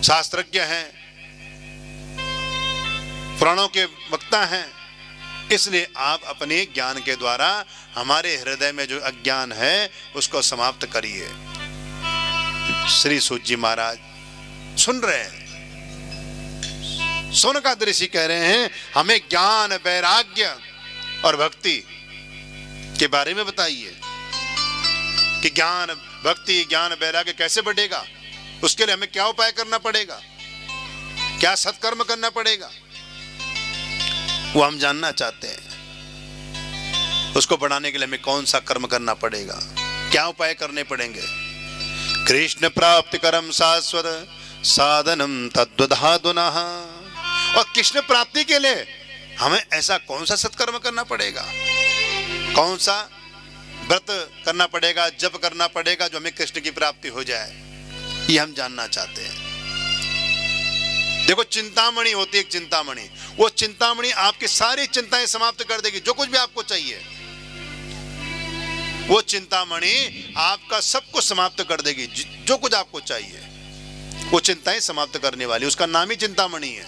शास्त्रज्ञ हैं, पुराणों के वक्ता हैं, इसलिए आप अपने ज्ञान के द्वारा हमारे हृदय में जो अज्ञान है उसको समाप्त करिए। श्री सूत जी महाराज सुन रहे हैं, सोनकादि ऋषि कह रहे हैं हमें ज्ञान, वैराग्य और भक्ति के बारे में बताइए कि ज्ञान, भक्ति, ज्ञान, वैराग्य कैसे बढ़ेगा, उसके लिए हमें क्या उपाय करना पड़ेगा, क्या सत्कर्म करना पड़ेगा, वो हम जानना चाहते हैं। उसको बढ़ाने के लिए हमें कौन सा कर्म करना पड़ेगा, क्या उपाय करने पड़ेंगे। कृष्ण प्राप्ति करम शाश्वत साधनम तद्वधाधुनः, और कृष्ण प्राप्ति के लिए हमें ऐसा कौन सा सत्कर्म करना पड़ेगा, कौन सा व्रत करना पड़ेगा, जप करना पड़ेगा जो हमें कृष्ण की प्राप्ति हो जाए, ये हम जानना चाहते हैं। देखो चिंतामणि होती है, एक चिंतामणि, वो चिंतामणि आपकी सारी चिंताएं समाप्त कर देगी। जो कुछ भी आपको चाहिए वो चिंतामणि आपका सब कुछ समाप्त कर देगी। जो कुछ आपको चाहिए वो चिंताएं समाप्त करने वाली, उसका नाम ही चिंतामणि है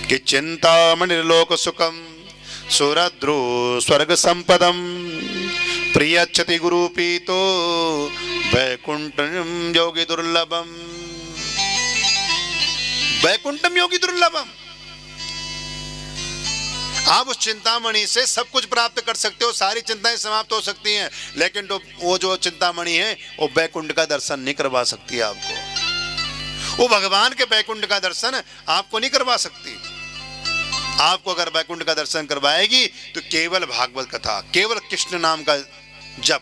कि चिंतामणि लोक सुखम सुरद्रो स्वर्ग संपदम प्रियच्छति गुरु पीतो वैकुंठम योगी दुर्लभम। वैकुंठम योगी दुर्लभम, आप उस चिंतामणि से सब कुछ प्राप्त कर सकते हो, सारी चिंताएं समाप्त हो सकती हैं, लेकिन तो वो जो चिंतामणि है वो वैकुंठ का दर्शन नहीं करवा सकती आपको। वो भगवान के वैकुंठ का दर्शन आपको नहीं करवा सकती। आपको अगर वैकुंठ का दर्शन करवाएगी तो केवल भागवत कथा, केवल कृष्ण नाम का जप,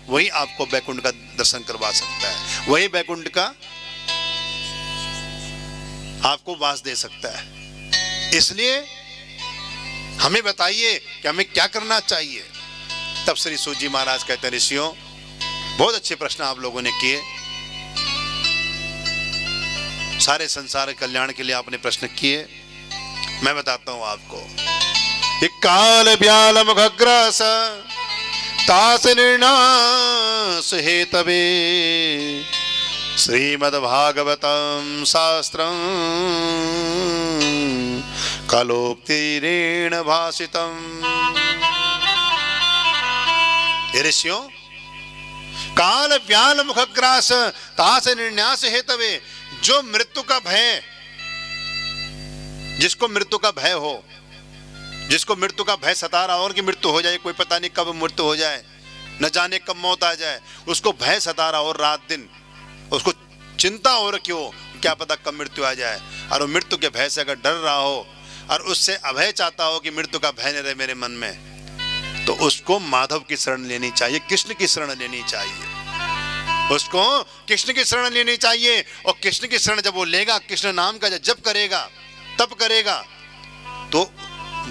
वही आपको वैकुंठ का दर्शन करवा सकता है, वही वैकुंठ का आपको वास दे सकता है। इसलिए हमें बताइए कि हमें क्या करना चाहिए। तब श्री सूत जी महाराज कहते हैं, ऋषियों बहुत अच्छे प्रश्न आप लोगों ने किए, सारे संसार के कल्याण के लिए आपने प्रश्न किए। मैं बताता हूं आपको। काल व्याल मुखग्रास तास निर्णास हेतवे श्रीमद्भागवतम शास्त्रम कलोक्तिरेण भाषितम। ऋषियों, काल व्याल मुखग्रास तास निर्ण्यास हेतवे, जो मृत्यु का भय, जिसको मृत्यु का भय हो, जिसको मृत्यु का भय सता रहा हो कि मृत्यु हो जाए, कोई पता नहीं कब मृत्यु हो जाए, न जाने कब मौत आ जाए, उसको भय सता रहा हो रात दिन, उसको चिंता हो रखी हो क्या पता कब मृत्यु आ जाए, और वो मृत्यु के भय से अगर डर रहा हो और उससे अभय चाहता हो कि मृत्यु का भय न रहे मेरे मन में, तो उसको माधव की शरण लेनी चाहिए, कृष्ण की शरण लेनी चाहिए, उसको कृष्ण की शरण लेनी चाहिए। और कृष्ण की शरण जब वो लेगा, कृष्ण नाम का जप करेगा, तप करेगा, तो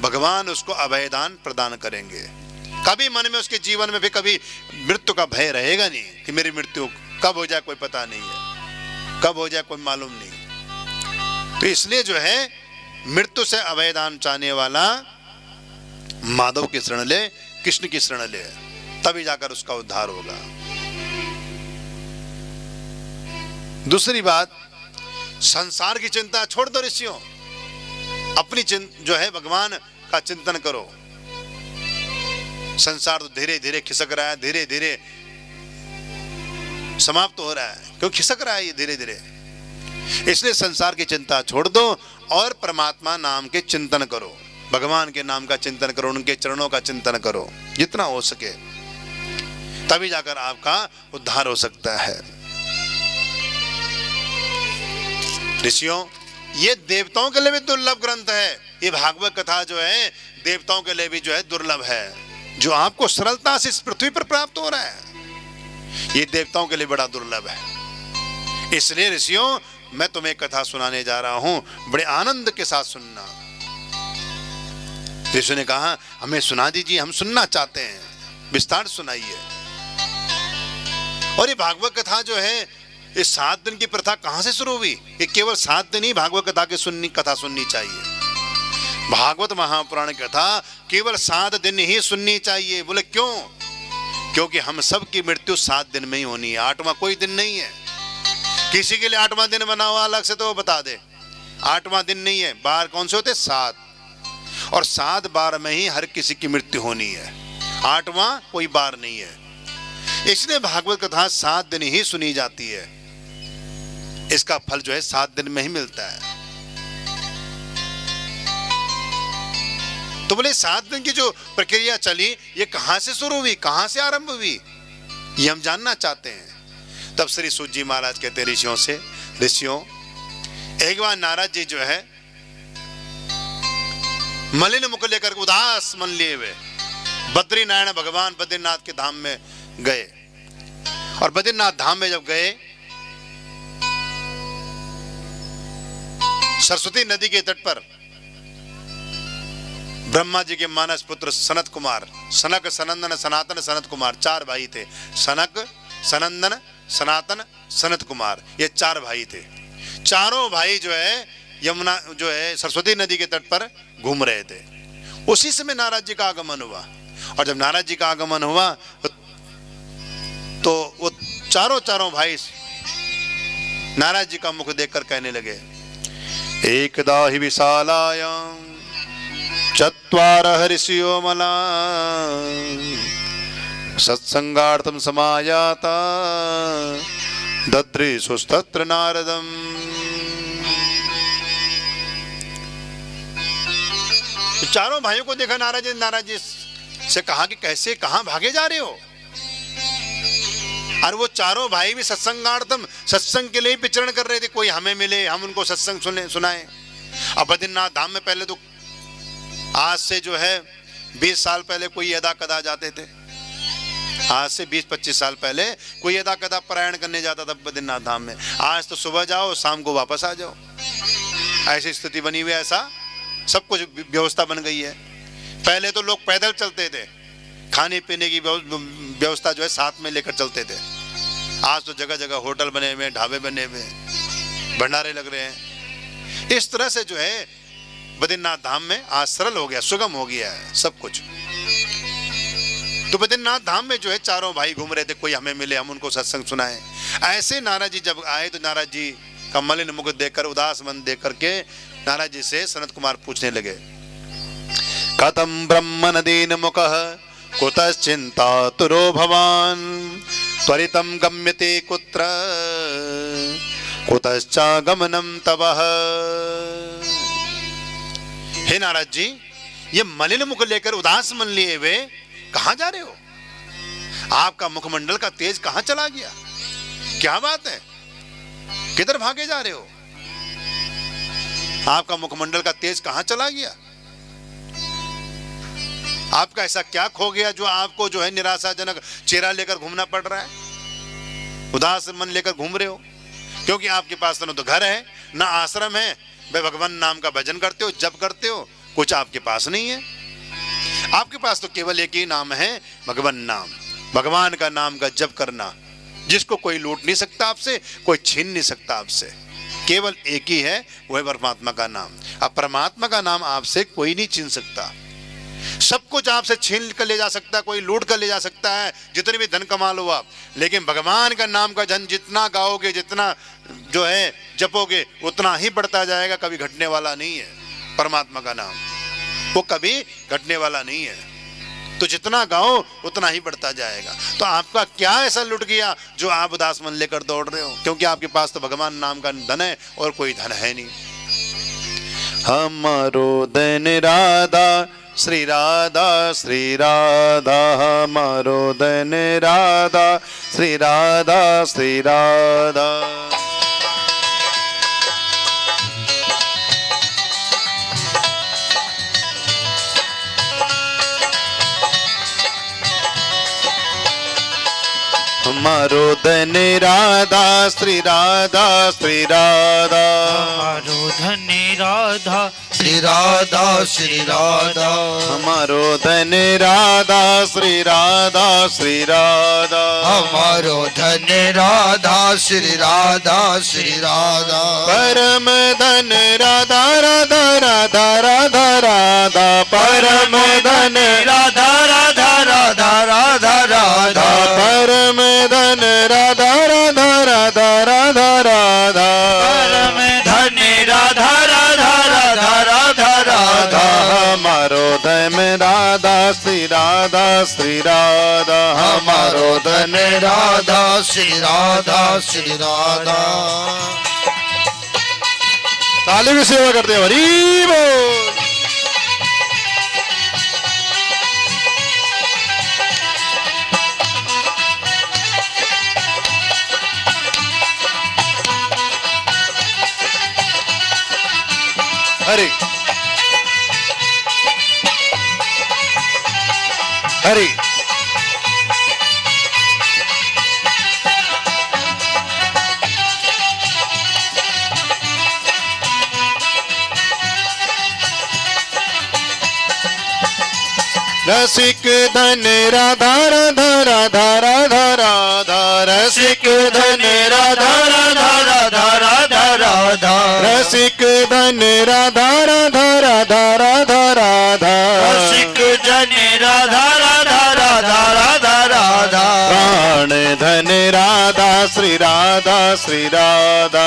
भगवान उसको अभयदान प्रदान करेंगे। कभी मन में, उसके जीवन में भी कभी मृत्यु का भय रहेगा नहीं कि मेरी मृत्यु कब हो जाए कोई पता नहीं है, कब हो जाए कोई मालूम नहीं। तो इसलिए जो है मृत्यु से अभयदान चाहने वाला माधव की शरण ले, कृष्ण की शरण ले, तभी जाकर उसका उद्धार होगा। दूसरी बात, संसार की चिंता छोड़ दो ऋषियों, अपनी जो है भगवान का चिंतन करो। संसार तो धीरे धीरे खिसक रहा है, धीरे धीरे समाप्त हो रहा है, क्यों खिसक रहा है ये धीरे धीरे। इसलिए संसार की चिंता छोड़ दो और परमात्मा नाम के चिंतन करो, भगवान के नाम का चिंतन करो, उनके चरणों का चिंतन करो जितना हो सके, तभी जाकर आपका उद्धार हो सकता है। ऋषियों, ये देवताओं के लिए भी दुर्लभ ग्रंथ है, ये भागवत कथा जो है देवताओं के लिए भी जो है दुर्लभ है, जो आपको सरलता से इस पृथ्वी पर प्राप्त हो रहा है, ये देवताओं के लिए बड़ा दुर्लभ है। इसलिए ऋषियों, मैं तुम्हें कथा सुनाने जा रहा हूं, बड़े आनंद के साथ सुनना। ऋषि ने कहा हमें सुना दीजिए, हम सुनना चाहते हैं, विस्तार सुनाइए। और ये भागवत कथा जो है, ये 7 दिन की प्रथा कहां से शुरू हुई? ये केवल 7 दिन ही भागवत कथा की कथा सुननी चाहिए। भागवत महापुराण कथा केवल 7 दिन ही सुननी चाहिए। बोले क्यों? क्योंकि हम सब की मृत्यु 7 दिन में ही होनी है, 8वां कोई दिन नहीं है। किसी के लिए 8वां दिन बना हुआ अलग से तो वो बता दे। 8वां दिन नहीं है, बार कौन से होते? 7, और 7 बार में ही हर किसी की मृत्यु होनी है, 8वां कोई बार नहीं है। इसलिए भागवत कथा 7 दिन ही सुनी जाती है। इसका फल जो है 7 दिन में ही मिलता है। तो बोले 7 दिन की जो प्रक्रिया चली, ये कहां से शुरू हुई, कहां से आरंभ हुई, ये हम जानना चाहते हैं। तब श्री सूत जी महाराज कहते ऋषियों से, ऋषियों, एक बार नारद जी जो है मलिन मुख लेकर उदास मन लिए हुए बद्रीनारायण भगवान बद्रीनाथ के धाम में गए। और बद्रीनाथ धाम में जब गए, सरस्वती नदी के तट पर ब्रह्मा जी के मानस पुत्र सनत कुमार, सनक, सनंदन, सनातन, सनत कुमार 4 भाई थे। सनक, सनंदन, सनातन, सनत कुमार, ये 4 भाई थे। चारों भाई जो है यमुना जो है सरस्वती नदी के तट पर घूम रहे थे। उसी समय नारद जी का आगमन हुआ। और जब नारद जी का आगमन हुआ तो वो चारों भाई नारद जी का मुख देखकर कहने लगे, एकदा हि विशालायां चत्वारः ऋषियो मला सत्संगार्थं समायाता दद्रीशुस्तत्र नारदम। चारों भाइयों को देखा नारद जी से कहा कि कैसे, कहां भागे जा रहे हो? और वो चारों भाई भी सत्संगार्थम, सत्संग के लिए विचरण कर रहे थे। कोई हमें मिले, हम उनको सत्संग सुनाए। अब बद्रीनाथ धाम में पहले तो आज से जो है 20 साल पहले कोई यदा कदा जाते थे। आज से 20-25 साल पहले कोई यदा कदा पारायण करने जाता था बद्रीनाथ धाम में। आज तो सुबह जाओ, शाम को वापस आ जाओ, ऐसी स्थिति बनी हुई है। ऐसा सब कुछ व्यवस्था बन गई है। पहले तो लोग पैदल चलते थे, खाने पीने की व्यवस्था जो है साथ में लेकर चलते थे। आज तो जगह जगह होटल बने हुए, ढाबे बने हुए, भंडारे लग रहे हैं। इस तरह से जो है बद्रीनाथ धाम में आज सरल हो गया, सुगम हो गया है सब कुछ। तो बद्रीनाथ धाम में जो है चारों भाई घूम रहे थे, कोई हमें मिले, हम उनको सत्संग सुनाए। ऐसे नारद जी जब आए तो नारद जी का मलिन मुख देखकर, उदास मन देख करके नारद जी से सनत कुमार पूछने लगे, कथम ब्रह्म नदीन मुखः कुतश्चिन्तातुरो भवान त्वरितं गम्यते कुत्र कुतश्चागमनं तवः। हे नारद जी, ये मलिन मुख लेकर उदास मन लिए हुए कहां जा रहे हो? आपका मुखमंडल का तेज कहां चला गया? क्या बात है, किधर भागे जा रहे हो? आपका मुखमंडल का तेज कहां चला गया? आपका ऐसा क्या खो गया जो आपको जो है निराशाजनक चेहरा लेकर घूमना पड़ रहा है, उदास मन लेकर घूम रहे हो? क्योंकि आपके पास न तो घर है, न आश्रम है, वे भगवान नाम का भजन करते हो, जप करते हो, कुछ आपके पास नहीं है। आपके पास तो केवल एक ही नाम है, भगवान नाम, भगवान का नाम का जप करना, जिसको कोई लूट नहीं सकता आपसे, कोई छीन नहीं सकता आपसे। केवल एक ही है, वो है परमात्मा का नाम। अब परमात्मा का नाम आपसे कोई नहीं छीन सकता। सब कुछ आपसे छीन कर ले जा सकता है, कोई लूट कर ले जा सकता है, जितने भी धन कमा लो आप, लेकिन भगवान का नाम का धन जितना गाओगे, जितना जो है जपोगे, उतना ही बढ़ता जाएगा, कभी घटने वाला नहीं है। परमात्मा का नाम वो कभी घटने वाला नहीं है, तो जितना गाओ उतना ही बढ़ता जाएगा। तो आपका क्या ऐसा लुट गया जो आप उदास मन लेकर दौड़ रहे हो? क्योंकि आपके पास तो भगवान नाम का धन है और कोई धन है नहीं। हमारो धन राधा श्री राधा, श्री राधा, हमारो धन राधा, श्री राधा, श्री राधा। हमारो धन राधा, श्री राधा, श्री राधा, हमारो धन राधा, श्री राधा, श्री राधा, हमारो धन राधा, श्री राधा, श्री राधा, हमारो धन राधा, श्री राधा, श्री राधा, परम धन राधा, राधा, राधा, राधा, राधा, परम धन राधा, राधा, राधा, राधा, राधा, परम धन राधा, राधा, राधा, राधा, राधा परम धन्य राधा राधा राधा राधा राधा हमारो धन राधा श्री राधा श्री राधा हमारो धन राधा श्री राधा श्री राधा। ताली की सेवा करते हैं, हरि बोल। हरि हरि रसिक धन राधा राधा राधा राधा राधा रसिक धन राधा राधा राधा राधा राधा रसिक धन राधा राधा राधा राधा राधा रसिक जन राधा राधा राधा राधा राधा प्राण धन राधा श्री राधा श्री राधा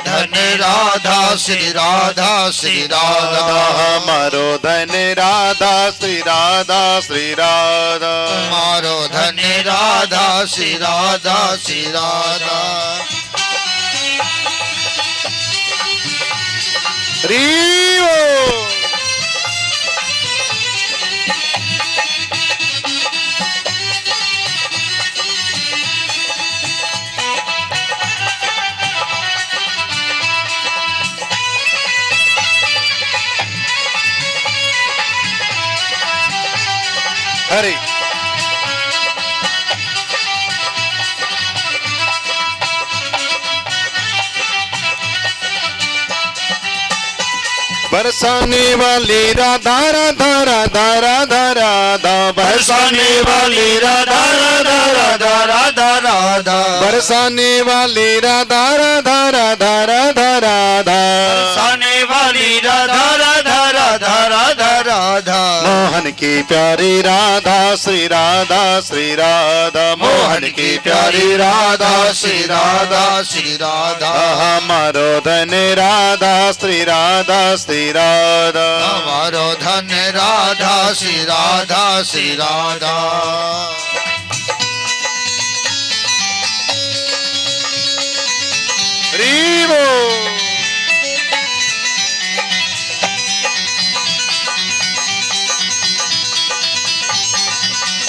धन राधा श्री राधा श्री राधा हमारो धन राधा श्री राधा श्री राधा हमारो धन राधा श्री राधा श्री राधा। रीओ हरि बरसाने वाली राधा राधा राधा राधा राधा बरसाने वाली राधा राधा राधा राधा राधा बरसाने वाली राधा राधा राधा राधा राधा बरसाने वाली राधा राधा राधा राधा राधा मोहन की प्यारी राधा श्री राधा श्री राधा मोहन की प्यारी राधा श्री राधा श्री राधा हमारो धन राधा श्री राधा श्री राधा हमारो धन राधा श्री राधा श्री राधा। रीवो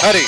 हरि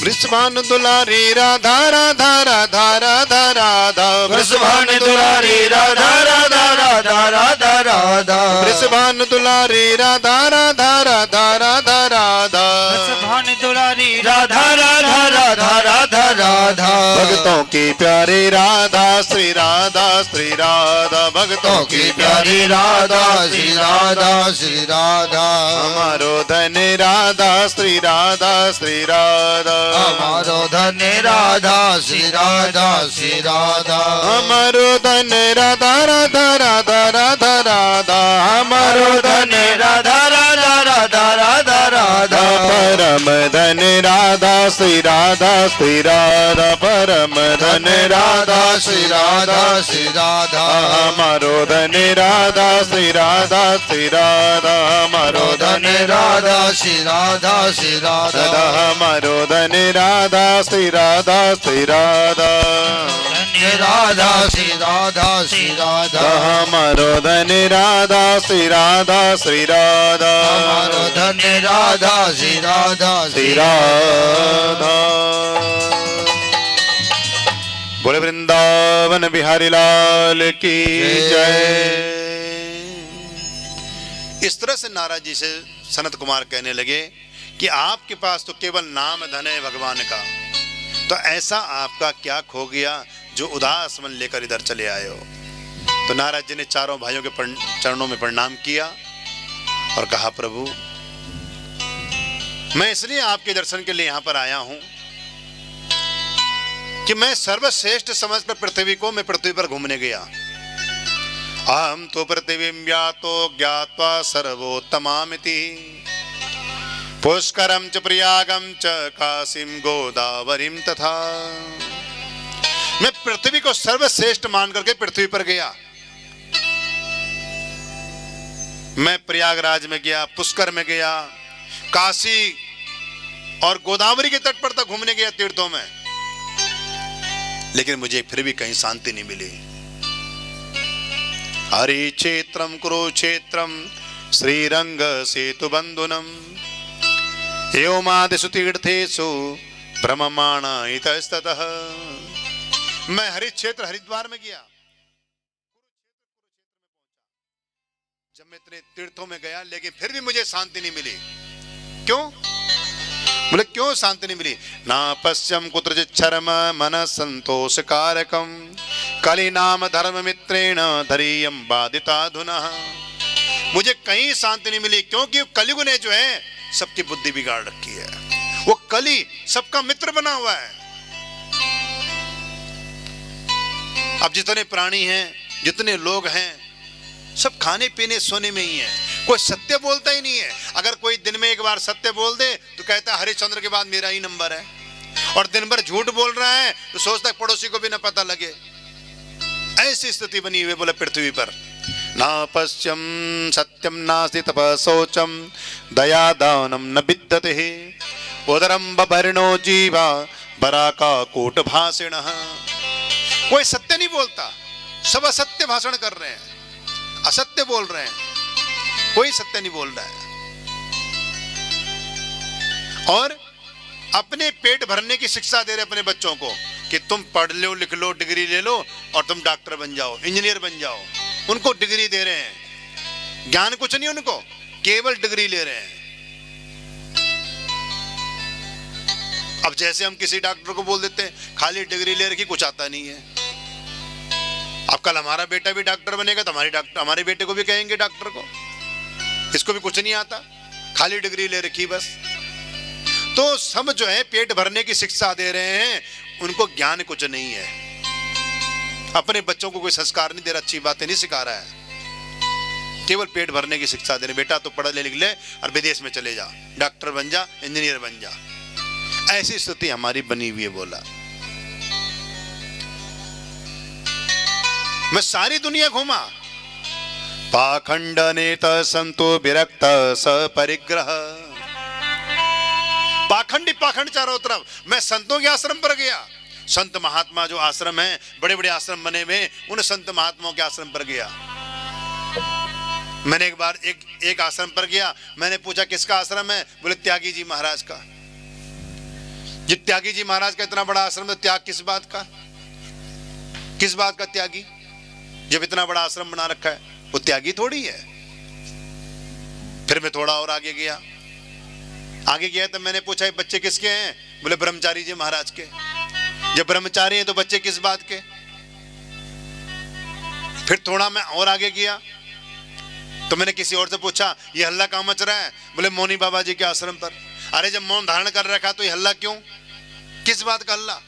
वृषभान दुलारी राधा राधा राधा राधा राधा वृषभान दुलारी राधा राधा राधा राधा राधा वृषभान दुलारी राधा राधा राधा राधा राधा वृषभान दुलारी राधा राधा राधा राधा राधा भक्तों की प्यारी राधा श्री राधा श्री राधा भक्तों की प्यारी राधा श्री राधा श्री राधा हमारो धन राधा श्री राधा श्री राधा हमारो धन राधा श्री राधा श्री राधा हमारो धन राधा राधा राधा राधा राधा हमारो धन राधा राधा राधा राधा राधा परम धन राधा श्री राधा श्री राधा परम धन राधा श्री राधा श्री राधा हमारो धन राधा श्री राधा श्री राधा हमारो धन राधा श्री राधा श्री राधा हमारो धन राधा श्री राधा श्री राधा राधा श्री राधा श्री राधा हमारो धन राधा श्री राधा श्री राधा हमारो धन राधा श्री राधा श्री राधा। बोले वृंदावन बिहारी लाल की जय। इस तरह से नारद जी से सनत कुमार कहने लगे कि आपके पास तो केवल नाम धन है भगवान का, तो ऐसा आपका क्या खो गया जो उदास मन लेकर इधर चले आए हो। तो नारद जी ने चारों भाइयों के चरणों में प्रणाम किया और कहा, प्रभु मैं इसलिए आपके दर्शन के लिए यहां पर आया हूं कि मैं सर्वश्रेष्ठ समझकर पृथ्वी को मैं पृथ्वी पर घूमने गया। अहम तो पृथ्वीं व्यातो ज्ञात्वा सर्वोत्तमामिति पुष्करम च प्रयागम च काशीम गोदावरीम तथा। मैं पृथ्वी को सर्वश्रेष्ठ मान करके पृथ्वी पर गया। मैं प्रयागराज में गया, पुष्कर में गया, काशी और गोदावरी के तट पर तक घूमने गया, तीर्थों में, लेकिन मुझे फिर भी कहीं शांति नहीं मिली। हरि क्षेत्रम कुरुक्षेत्रम श्रीरंग सेतु बंधुनम एवमादिषु तीर्थेषु भ्रममाण इतस्ततः। मैं हरि क्षेत्र हरिद्वार में गया। जब मैं इतने तीर्थों में गया लेकिन फिर भी मुझे शांति नहीं मिली। क्यों? बोले क्यों शांति नहीं मिली? ना पश्यम कुत्रचित् शर्म मन संतोष कारकम कली नाम धर्म मित्रेण धरीयम बाधिताधुना। मुझे कहीं शांति नहीं मिली क्योंकि कलयुग ने जो है सबकी बुद्धि बिगाड़ रखी है। वो कली सबका मित्र बना हुआ है। अब जितने प्राणी हैं, जितने लोग हैं, सब खाने पीने सोने में ही है। कोई सत्य बोलता ही नहीं है। अगर कोई दिन में एक बार सत्य बोल दे तो कहता है हरिश्चंद्र के बाद मेरा ही नंबर है, और दिन भर झूठ बोल रहा है तो सोचता है पड़ोसी को भी ना पता लगे। ऐसी स्थिति बनी हुई बोले पृथ्वी पर। ना पश्यम सत्यम नास्ति तपसोचम दया दानम न विद्यते उदरम बभरणो जीवा बराका कोट भाषिण। कोई सत्य नहीं बोलता, सब असत्य भाषण कर रहे हैं, असत्य बोल रहे हैं, कोई सत्य नहीं बोल रहा है। और अपने पेट भरने की शिक्षा दे रहे अपने बच्चों को कि तुम पढ़ लो, लिख लो, डिग्री ले लो और तुम डॉक्टर बन जाओ, इंजीनियर बन जाओ। उनको डिग्री दे रहे हैं, ज्ञान कुछ नहीं उनको, केवल डिग्री ले रहे हैं। अब जैसे हम किसी डॉक्टर को बोल देते हैं खाली डिग्री ले रखी, कुछ आता नहीं है। अब कल हमारा बेटा भी डॉक्टर बनेगा तो हमारे बेटे को भी कहेंगे डॉक्टर को, इसको भी कुछ नहीं आता, खाली डिग्री ले रखी बस। तो सब जो है पेट भरने की शिक्षा दे रहे हैं, उनको ज्ञान कुछ नहीं है। अपने बच्चों को कोई संस्कार नहीं दे रहा, अच्छी बातें नहीं सिखा रहा है, केवल पेट भरने की शिक्षा दे रहे। बेटा तो पढ़ ले लिख ले और विदेश में चले जा, डॉक्टर बन जा, इंजीनियर बन जा। ऐसी स्थिति हमारी बनी हुई है। बोला मैं सारी दुनिया घूमा, पाखंड नेत संतो विरक्त सपरिग्रह। पाखंडी पाखंड चारों तरफ। मैं संतों के आश्रम पर गया, संत महात्मा जो आश्रम हैं, बड़े बड़े आश्रम बने हुए, उन संत महात्माओं के आश्रम पर गया। मैंने एक बार एक आश्रम पर गया, मैंने पूछा किसका आश्रम है? बोले त्यागी जी महाराज का। जी त्यागी जी महाराज का इतना बड़ा आश्रम है, त्याग किस बात का? किस बात का त्यागी? जब इतना बड़ा आश्रम बना रखा है, वो त्यागी थोड़ी है। फिर मैं थोड़ा और आगे गया तो मैंने पूछा ये बच्चे किसके हैं? बोले ब्रह्मचारी जी महाराज के। जब ब्रह्मचारी हैं तो बच्चे किस बात के? फिर थोड़ा मैं और आगे गया तो मैंने किसी और से पूछा ये हल्ला कहां मच रहा है? बोले मौनी बाबा जी के आश्रम पर। अरे जब मौन धारण कर रखा तो ये हल्ला क्यों? किस बात का हल्ला?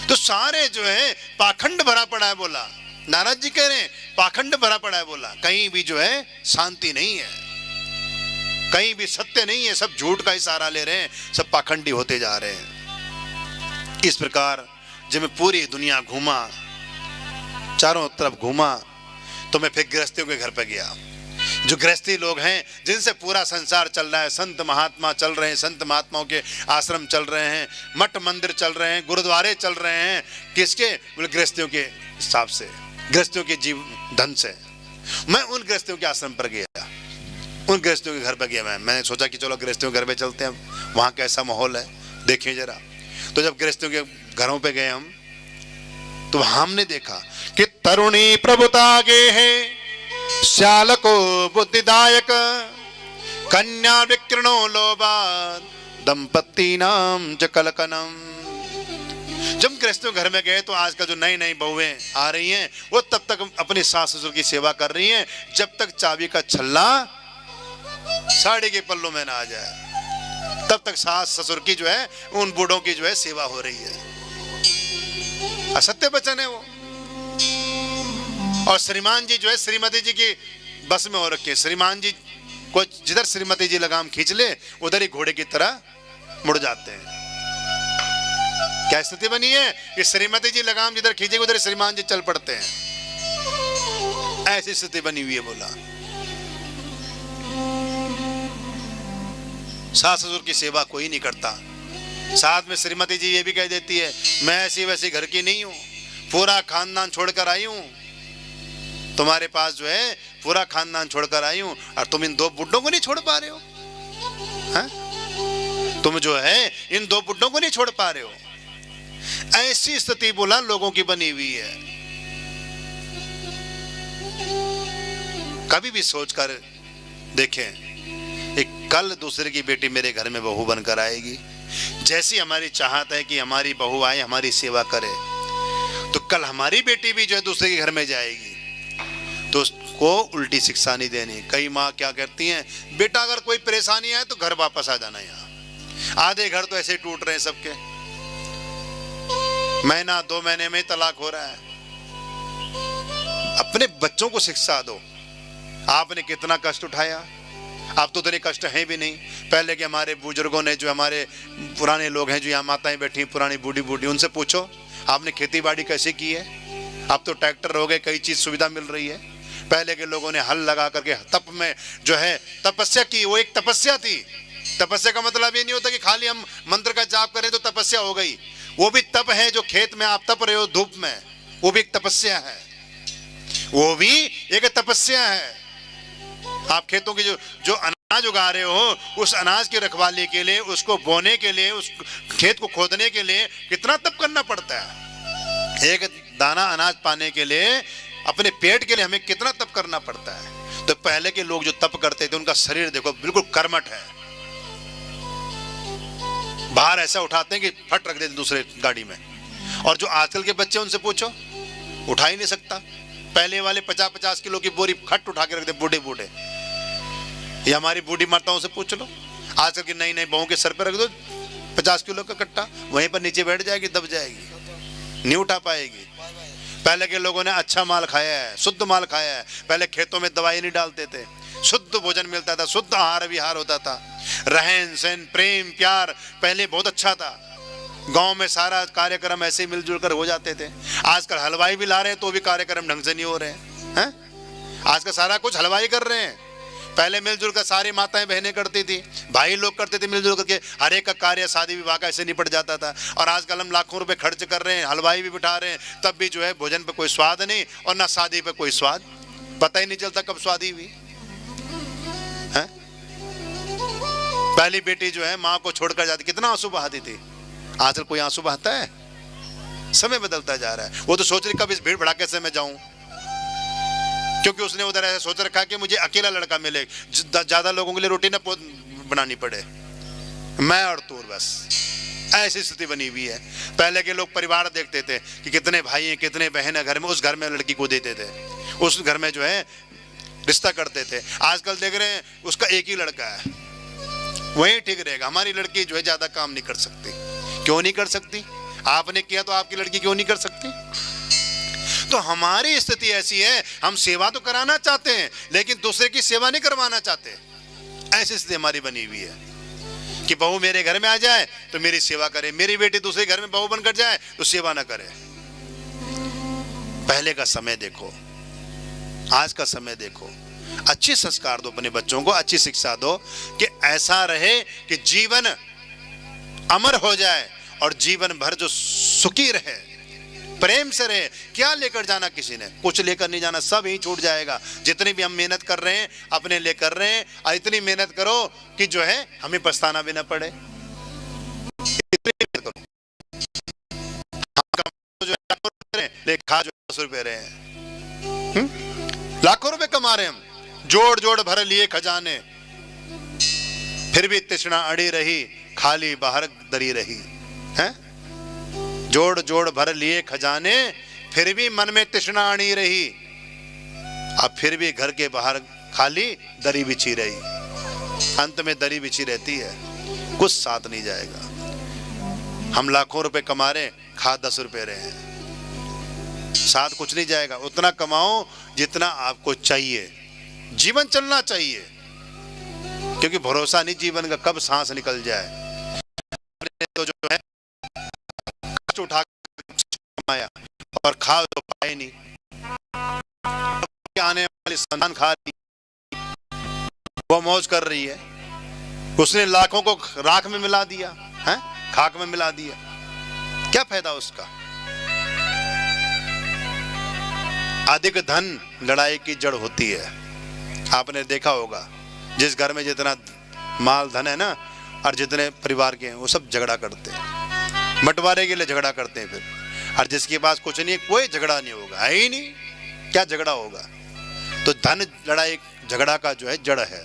तो सारे जो है पाखंड भरा पड़ा है। बोला नारद जी कह रहे हैं पाखंड भरा पड़ा है। बोला कहीं भी जो है शांति नहीं है, कहीं भी सत्य नहीं है, सब झूठ का ही सहारा ले रहे हैं, सब पाखंडी होते जा रहे हैं। इस प्रकार जब मैं पूरी दुनिया घूमा, चारों तरफ घूमा, तो मैं फिर गृहस्थियों के घर पर गया। जो गृहस्थी लोग हैं जिनसे पूरा संसार चल रहा है, संत महात्मा चल रहे हैं, संत महात्माओं के आश्रम चल रहे हैं, मठ मंदिर चल रहे हैं, गुरुद्वारे चल रहे हैं। किसके? बोले गृहस्थियों के हिसाब से, गृहस्थियों के जीव धन से। मैं उन गृहस्थियों के आश्रम पर गया, उन गृहस्थियों के घर पर गया। मैंने सोचा कि चलो गृहस्थियों के घर पे चलते हैं, वहाँ कैसा माहौल है देखिए जरा। तो जब गृहस्थियों के घरों पे गए हम, तो हमने देखा कि तरुणी प्रभुता गे है, श्याल को बुद्धिदायक, कन्या विकृणो लोभात, दंपत्ति नाम च कलकनम। जब गृहस्थियों घर में गए तो आजकल जो नई नई बहुएं आ रही हैं, वो तब तक अपनी सास ससुर की सेवा कर रही हैं जब तक चाबी का छल्ला साड़ी के पल्लों में ना आ जाए। तब तक सास ससुर की जो है, उन बूढ़ों की जो है सेवा हो रही है। असत्य वचन है वो। और श्रीमान जी जो है श्रीमती जी की बस में हो रखे हैं। श्रीमान जी को जिधर श्रीमती जी लगाम खींच ले उधर ही घोड़े की तरह मुड़ जाते हैं। क्या स्थिति बनी है कि श्रीमती जी लगाम जिधर खींचेगी उधर श्रीमान जी चल पड़ते हैं। ऐसी स्थिति बनी हुई है। बोला सास ससुर की सेवा कोई नहीं करता। साथ में श्रीमती जी ये भी कह देती है, मैं ऐसी वैसी घर की नहीं हूं, पूरा खानदान छोड़कर आई हूं, तुम्हारे पास जो है पूरा खानदान छोड़कर आई हूं, और तुम इन दो बुड्ढों को नहीं छोड़ पा रहे हो। है? तुम जो है इन दो बुड्ढों को नहीं छोड़ पा रहे हो। ऐसी स्थिति बोला लोगों की बनी हुई है। कभी भी सोचकर देखें, एक कल दूसरे की बेटी मेरे घर में बहू बनकर आएगी, जैसी हमारी चाहत है कि हमारी बहू आए हमारी सेवा करे, तो कल हमारी बेटी भी जो है दूसरे के घर में जाएगी तो उसको उल्टी शिक्षा नहीं देनी। कई माँ क्या करती हैं, बेटा अगर कोई परेशानी है तो घर वापस आ जाना। यहाँ आधे घर तो ऐसे टूट रहे हैं सबके, महीना 2 महीने में तलाक हो रहा है। अपने बच्चों को शिक्षा दो। आपने कितना कष्ट उठाया, अब तो इतने कष्ट हैं भी नहीं। पहले के हमारे बुजुर्गों ने, जो हमारे पुराने लोग हैं, जो यहाँ माताएं बैठी पुरानी बूढ़ी बूढ़ी, उनसे पूछो आपने खेती बाड़ी कैसे की है। अब तो ट्रैक्टर हो गए, कई चीज सुविधा मिल रही है। पहले के लोगों ने हल लगा करके तप में जो है तपस्या की, वो एक तपस्या थी। तपस्या का मतलब ये नहीं होता कि खाली हम मंत्र का जाप करें तो तपस्या हो गई। वो भी तप है, जो खेत में आप तप रहे हो धूप में, वो भी एक तपस्या है। वो भी एक तपस्या है। आप खेतों की जो अनाज उगा रहे हो, उस अनाज की रखवाली के लिए, उसको बोने के लिए, उस खेत को खोदने के लिए कितना तप करना पड़ता है। एक दाना अनाज पाने के लिए, अपने पेट के लिए हमें कितना तप करना पड़ता है। तो पहले के लोग जो तप करते थे, उनका शरीर देखो बिल्कुल कर्मठ है। बाहर ऐसा उठाते हैं कि फट रख देते दूसरे गाड़ी में। और जो आजकल के बच्चे, उनसे पूछो, उठा ही नहीं सकता। पहले वाले 50-50 किलो की बोरी खट उठा के रख दे बूढ़े बूढ़े। ये हमारी बूढ़ी माताओं से पूछ लो, आजकल की नई नई बहू के सर पर रख दो 50 किलो का कट्टा, वहीं पर नीचे बैठ जाएगी, दब जाएगी, नहीं उठा पाएगी। पहले के लोगों ने अच्छा माल खाया है, शुद्ध माल खाया है। पहले खेतों में दवाई नहीं डालते थे, शुद्ध भोजन मिलता था, शुद्ध आहार विहार होता था। रहन सहन, प्रेम प्यार पहले बहुत अच्छा था। गांव में सारा कार्यक्रम ऐसे मिलजुल कर हो जाते थे। आजकल हलवाई भी ला रहे हैं तो भी कार्यक्रम ढंग से नहीं हो रहे हैं। आजकल सारा कुछ हलवाई कर रहे हैं। पहले मिलजुल कर सारी माताएं बहनें करती थी, भाई लोग करते थे, मिलजुल करके हर एक का कार्य शादी विवाह का ऐसे निपट जाता था। और आजकल हम लाखों रुपए खर्च कर रहे हैं, हलवाई भी बिठा रहे हैं, तब भी जो है भोजन पे कोई स्वाद नहीं, और ना शादी पे कोई स्वाद। पता ही नहीं चलता कब शादी हुई है। पहली बेटी जो है माँ को छोड़कर जाती, कितना आंसू बहाती थी। आजकल कोई आंसू बहाता है? समय बदलता जा रहा है। वो तो सोच रही कब इस भीड़ भड़ाके से मैं जाऊं, क्योंकि उसने उधर ऐसा सोच रखा कि मुझे अकेला लड़का मिले, ज्यादा लोगों के लिए रोटी ना बनानी पड़े, मैं और तू बस। ऐसी स्थिति बनी हुई है। पहले के लोग परिवार देखते थे कि कितने भाई हैं, कितने बहन है घर में, उस घर में लड़की को देते थे, उस घर में जो है रिश्ता करते थे। आजकल देख रहे हैं उसका एक ही लड़का है, वही ठीक रहेगा। हमारी लड़की जो है ज्यादा काम नहीं कर सकती। क्यों नहीं कर सकती? आपने किया तो आपकी लड़की क्यों नहीं कर सकती? तो हमारी स्थिति ऐसी है, हम सेवा तो कराना चाहते हैं लेकिन दूसरे की सेवा नहीं करवाना चाहते। ऐसी स्थिति हमारी बनी हुई है कि बहू मेरे घर में आ जाए तो मेरी सेवा करे, मेरी बेटी दूसरे घर में बहू बनकर जाए तो सेवा ना करे। पहले का समय देखो, आज का समय देखो। अच्छी संस्कार दो अपने बच्चों को, अच्छी शिक्षा दो कि ऐसा रहे कि जीवन अमर हो जाए और जीवन भर जो सुखी रहे, प्रेम से रहे। क्या लेकर जाना किसी ने? कुछ लेकर नहीं जाना, सब ही छूट जाएगा। जितनी भी हम मेहनत कर रहे हैं अपने लिए कर रहे हैं, और इतनी मेहनत करो कि जो है हमें पछताना भी ना पड़े। इतनी करो, जो खा जो 10 रुपए रहे हैं, लाखों रुपए कमा रहे हैं हम, जोड़ जोड़ भर लिए खजाने, फिर भी तृष्णा अड़ी रही, खाली बाहर दरी रही है। जोड़ जोड़ भर लिए खजाने, फिर भी मन में तृष्णा अड़ी रही, अब फिर भी घर के बाहर खाली दरी बिछी रही। अंत में दरी बिछी रहती है। कुछ साथ नहीं जाएगा। हम लाखों रुपए कमा रहे हैं, खा 10 रुपए रहे हैं, साथ कुछ नहीं जाएगा। उतना कमाओ जितना आपको चाहिए, जीवन चलना चाहिए, क्योंकि भरोसा नहीं जीवन का कब सांस निकल जाए। तो जो है उठा कमाया और खा तो पाए नहीं, आने वाली संतान खा रही, वो मौज कर रही है, उसने लाखों को राख में मिला दिया है, खाक में मिला दिया, क्या फायदा उसका। अधिक धन लड़ाई की जड़ होती है। आपने देखा होगा, जिस घर में जितना माल धन है ना, और जितने परिवार के हैं, वो सब झगड़ा करते हैं, बंटवारे के लिए झगड़ा करते हैं फिर। और जिसके पास कुछ नहीं, कोई झगड़ा नहीं होगा, है ही नहीं, क्या झगड़ा होगा। तो धन लड़ाई झगड़ा का जो है जड़ है।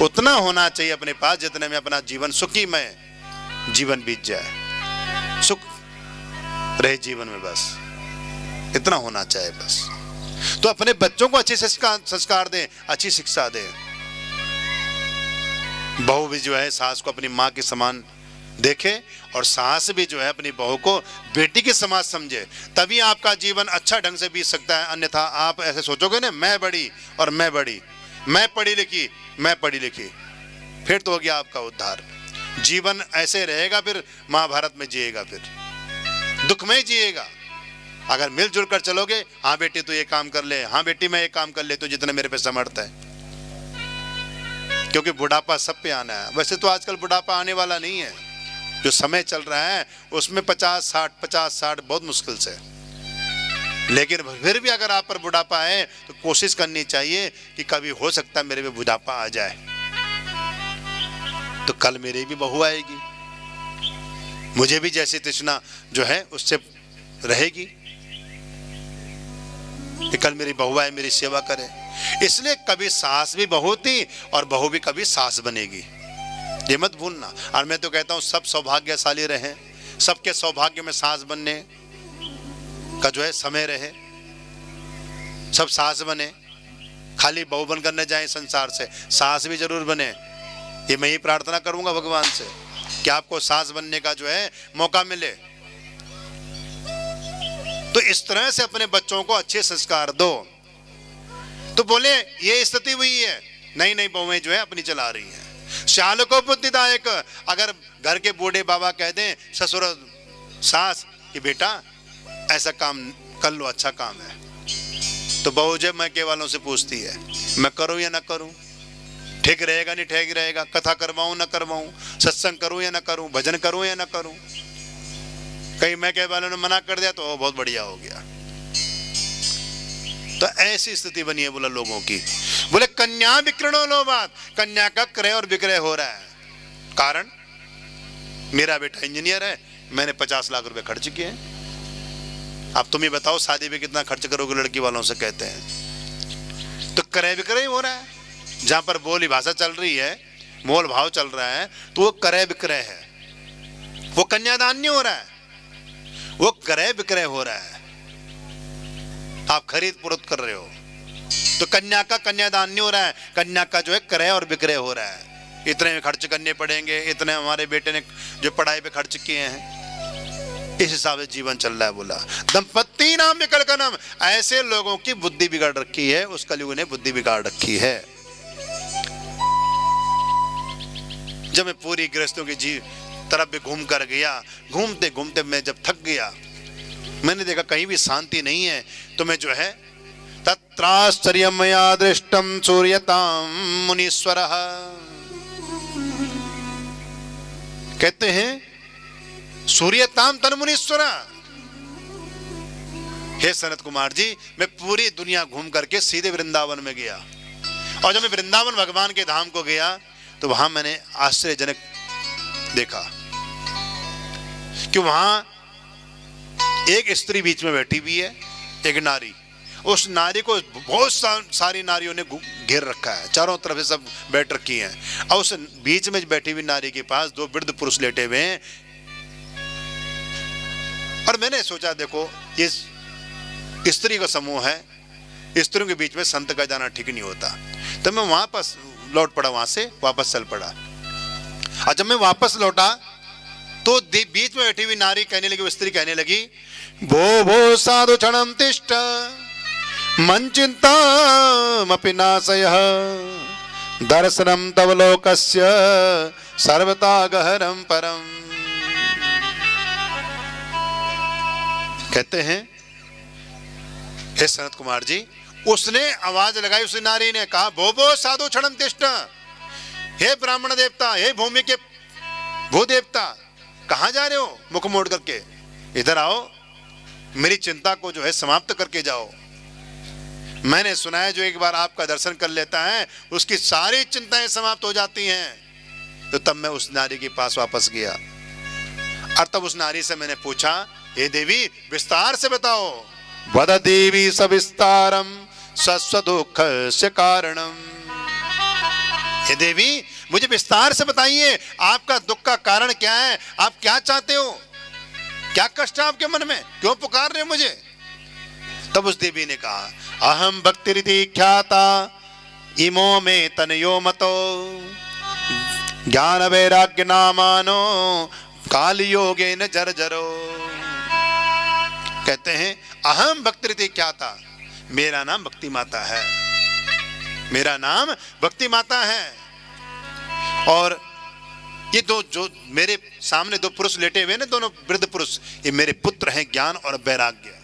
उतना होना चाहिए अपने पास जितने में अपना जीवन सुखीमय जीवन बीत जाए, सुख रहे जीवन में, बस इतना होना चाहिए बस। तो अपने बच्चों को अच्छे संस्कार दें, अच्छी शिक्षा दें। बहू भी जो है सास को अपनी माँ के समान देखे, और सास भी जो है अपनी बहू को बेटी के समान समझे, तभी आपका जीवन अच्छा ढंग से बीत सकता है। अन्यथा आप ऐसे सोचोगे ना, मैं बड़ी और मैं बड़ी, मैं पढ़ी लिखी, मैं पढ़ी लिखी, फिर तो हो गया आपका उद्धार। जीवन ऐसे रहेगा, फिर महाभारत में जिएगा, फिर दुख में जिएगा। अगर मिलजुल कर चलोगे, हाँ बेटी तू ये काम कर ले, हाँ बेटी मैं ये काम कर ले, तो जितना मेरे पे समर्थ है, क्योंकि बुढ़ापा सब पे आना है। वैसे तो आजकल बुढ़ापा आने वाला नहीं है, जो समय चल रहा है उसमें 50-60 बहुत मुश्किल से, लेकिन फिर भी अगर आप पर बुढ़ापा है तो कोशिश करनी चाहिए कि कभी हो सकता है मेरे पे बुढ़ापा आ जाए, तो कल मेरी भी बहू आएगी, मुझे भी जैसी तृष्णा जो है उससे रहेगी कि कल मेरी बहू आए, मेरी सेवा करे। इसलिए कभी सास भी बहू थी और बहू भी कभी सास बनेगी, ये मत भूलना। और मैं तो कहता हूं सब सौभाग्यशाली रहे, सबके सौभाग्य में सास बनने का जो है समय रहे, सब सास बने, खाली बहू बनकर न जाए संसार से, सास भी जरूर बने। ये मैं ही प्रार्थना करूंगा भगवान से कि आपको सास बनने का जो है मौका मिले। तो इस तरह से अपने बच्चों को अच्छे संस्कार दो। तो बोले ये स्थिति हुई है, नई नई बहुएं जो है अपनी चला रही हैं। श्याल को बुद्धिदायक, अगर घर के बूढ़े बाबा कह दें ससुर सास कि बेटा ऐसा काम कर लो, अच्छा काम है, तो बहू जब मैं के वालों से पूछती है मैं करूं या ना करूं, ठीक रहेगा नहीं ठीक रहेगा, कथा करवाऊं ना करवाऊं, सत्संग करूं या ना करूं, भजन करूं या ना करूं। कहीं मैं के वालों ने मना कर दिया तो बहुत बढ़िया हो गया। तो ऐसी स्थिति बनी है बोला लोगों की। बोले कन्या विक्रयणो लोभात्, कन्या का क्रय और विक्रय हो रहा है। कारण मेरा बेटा इंजीनियर है, मैंने 50 लाख रुपए खर्च किए, अब तुम ही बताओ शादी में कितना खर्च करोगे, लड़की वालों से कहते हैं। तो क्रय विक्रय हो रहा है, जहां पर बोली भाषा चल रही है, मोल भाव चल रहा है, तो वो क्रय विक्रय है, वो कन्यादान नहीं हो रहा है, वो क्रय विक्रय हो रहा है। आप खरीद फरोख्त कर रहे हो, तो कन्या का कन्यादान नहीं हो रहा है, कन्या का जो है क्रय और विक्रय हो रहा है। इतने में खर्च करने पड़ेंगे, इतने हमारे बेटे ने जो पढ़ाई पे खर्च किए हैं, इस हिसाब से जीवन चल रहा है। बोला दंपत्ति नाम विकलकनम, ऐसे लोगों की बुद्धि बिगाड़ रखी है, उस कलयुग ने बुद्धि बिगाड़ रखी है। जब मैं पूरी गृहस्थों की तरफ भी घूम कर गया, घूमते घूमते मैं जब थक गया, मैंने देखा कहीं भी शांति नहीं है, तो मैं जो है तत्राश्चर्यं मया दृष्टं सूर्यतां मुनीश्वरः, कहते हैं सूर्यताम तन मुनीश्वर। हे सनत कुमार जी, मैं पूरी दुनिया घूम करके सीधे वृंदावन में गया, और जब मैं वृंदावन भगवान के धाम को गया तो वहां मैंने आश्चर्यजनक देखा कि वहां एक स्त्री बीच में बैठी हुई है, एक नारी, उस नारी को बहुत सारी नारियों ने घेर रखा है, चारों तरफ से सब बैठ रखी हैं, और उस बीच में बैठी हुई नारी के पास 2 वृद्ध पुरुष लेटे हुए हैं। और मैंने सोचा देखो ये स्त्री का समूह है, स्त्रियों के बीच में संत का जाना ठीक नहीं होता, तो मैं वहां पर लौट पड़ा, वहां से वापस चल पड़ा। और जब मैं वापस लौटा तो बीच में बैठी हुई नारी कहने लगी, वो स्त्री कहने लगी, भो भो साधु क्षणम तिष्ठ मन चिंतामपि नाशयः दर्शनम तव लोकस्य सर्वथा गहरम परम। कहते हैं हे सनत कुमार जी, उसने आवाज लगाई, उस नारी ने कहा, भो भो साधु क्षणम तिष्ठ, हे ब्राह्मण देवता, हे भूमि के भू देवता, कहां जा रहे हो? मुख मोड़ करके इधर आओ, मेरी चिंता को जो है समाप्त करके जाओ। मैंने सुना है जो एक बार आपका दर्शन कर लेता है उसकी सारी चिंताएं समाप्त हो जाती हैं। तो तब मैं उस नारी के पास वापस गया और तब उस नारी से मैंने पूछा, हे देवी विस्तार से बताओ। वद देवी सविस्तारम सस्व दुख से कारणम। हे देवी मुझे विस्तार से बताइए, आपका दुख का कारण क्या है? आप क्या चाहते हो? क्या कष्ट है आपके मन में? क्यों पुकार रहे हो मुझे? तब उस देवी ने कहा, अहम भक्ति रीति ख्याता इमो में तनयो मतो ज्ञान वैराग्य नामानो काल योगे न जर्जरो। कहते हैं अहम भक्ति रीति ख्याता, मेरा नाम भक्ति माता है, मेरा नाम भक्ति माता है। और ये दो जो मेरे सामने दो पुरुष लेटे हुए ना, दोनों वृद्ध पुरुष, ये मेरे पुत्र हैं ज्ञान और वैराग्य।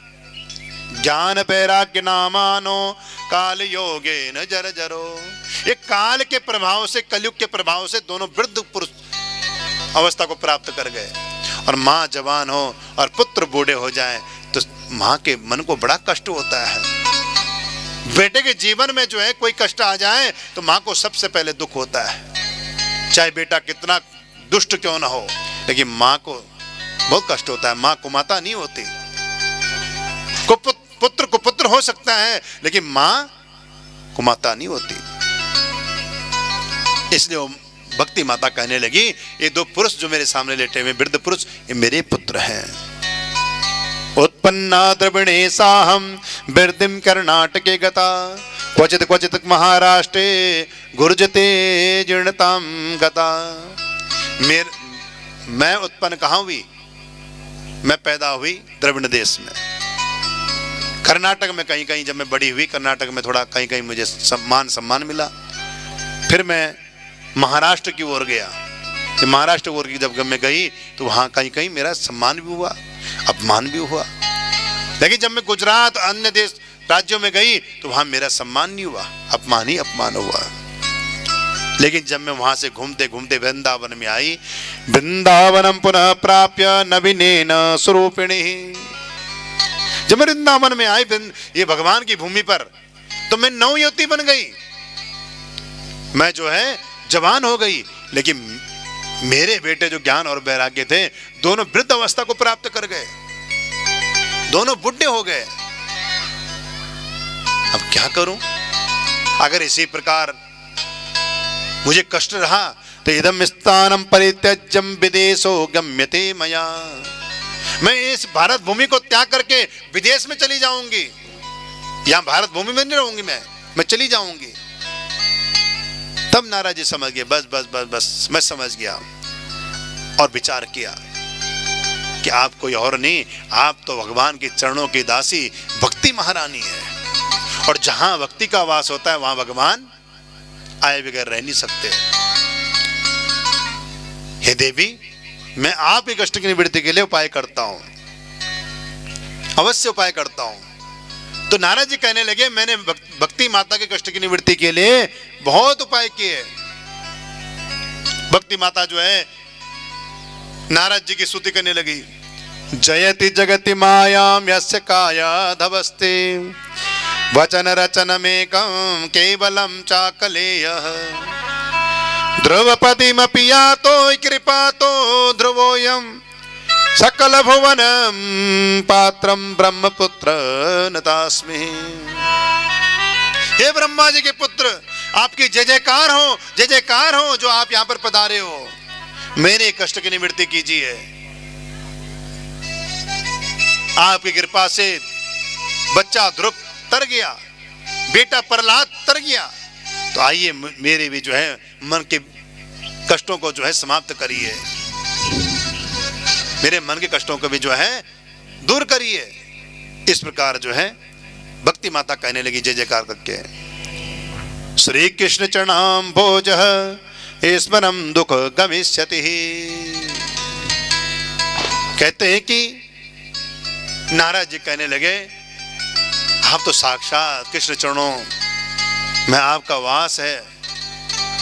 ज्ञान वैराग्य नामानो काल योगे न जर्जरो। ये काल के प्रभाव से, कलयुग के प्रभाव से दोनों वृद्ध पुरुष अवस्था को प्राप्त कर गए। और माँ जवान हो और पुत्र बूढ़े हो जाए तो माँ के मन को बड़ा कष्ट होता है। बेटे के जीवन में जो है कोई कष्ट आ जाए तो माँ को सबसे पहले दुख होता है, चाहे बेटा कितना दुष्ट क्यों ना हो, लेकिन माँ को बहुत कष्ट होता है। माँ कुमाता नहीं होती, पुत्र को पुत्र हो सकता है लेकिन माँ कुमाता नहीं होती। इसलिए वो भक्ति माता कहने लगी, ये दो पुरुष जो मेरे सामने लेटे हुए वृद्ध पुरुष, ये मेरे पुत्र हैं। उत्पन्ना द्रविणे साहम वृद्धिम कर्नाटके गता क्वचित क्वचित महाराष्ट्रे गुर्जते जीर्णताम गता। मैं उत्पन्न कहाँ हुई? मैं पैदा हुई द्रविड़ देश में, कर्नाटक में। कहीं कहीं जब मैं बड़ी हुई कर्नाटक में, थोड़ा कहीं कहीं मुझे सम्मान मिला। फिर मैं महाराष्ट्र की ओर गया। महाराष्ट्र की ओर जब मैं गई तो वहाँ कहीं कहीं मेरा सम्मान भी हुआ, अपमान भी हुआ। लेकिन जब मैं गुजरात अन्य देश राज्यों में गई तो वहाँ मेरा सम्मान नहीं हुआ, अपमान ही अपमान हुआ। लेकिन जब मैं वहाँ से घूमते घूमते वृंदावन में आई, वृंदावनम पुनः प्राप्य नवीनेन स्वरूपिणी। जब मैं वृंदावन में आई, ये भगवान की भूमि पर, तो मैं नवयुवती बन गई। मैं जो है जवान हो गई, लेकिन मेरे बेटे जो ज्ञान और वैराग्य थे दोनों वृद्ध अवस्था को प्राप्त कर गए, दोनों बुढ़े हो गए। अब क्या करूं? अगर इसी प्रकार मुझे कष्ट रहा तो इदम स्थानम परित्यज्यम विदेशो गम्यते मया। मैं इस भारत भूमि को त्याग करके विदेश में चली जाऊंगी, यहां भारत भूमि में नहीं रहूंगी, मैं चली जाऊंगी। तब नारद जी समझ गए, बस बस बस बस मैं समझ गया। और विचार किया कि आप कोई और नहीं, आप तो भगवान के चरणों की दासी भक्ति महारानी है। और जहां भक्ति का वास होता है वहां भगवान आए बगैर रह नहीं सकते। हे देवी, मैं आपके कष्ट की निवृत्ति के लिए उपाय करता हूं, अवश्य उपाय करता हूं। तो नारद जी कहने लगे, मैंने भक्ति माता के कष्ट की निवृत्ति के लिए बहुत उपाय किए। भक्ति माता जो है नारद जी की स्तुति करने लगी। जयति जगति मायाम यस्य काया धवस्ते वचन रचनमेकं केवलं चाकलेयः ध्रुवपतिमपि यातो कृपातो ध्रुवोऽयं सकल भुवनं पात्रं ब्रह्मपुत्र नतास्मि। हे ब्रह्मा जी के पुत्र, आपकी जय जयकार हो, जय जयकार हो जो आप यहाँ पर पधारे हो। मेरे कष्ट की निवृत्ति कीजिए। आपकी कृपा से बच्चा ध्रुव तर गया, बेटा प्रहलाद तर गया। तो आइए मेरे भी जो है मन के कष्टों को जो है समाप्त करिए, मेरे मन के कष्टों को भी जो है दूर करिए। इस प्रकार जो है भक्ति माता कहने लगी जय जयकार करके। श्री कृष्ण चरणाम भोज स्मरम दुख गमिष्यति। कहते हैं कि नारद जी कहने लगे आप तो साक्षात कृष्ण चरणों में आपका वास है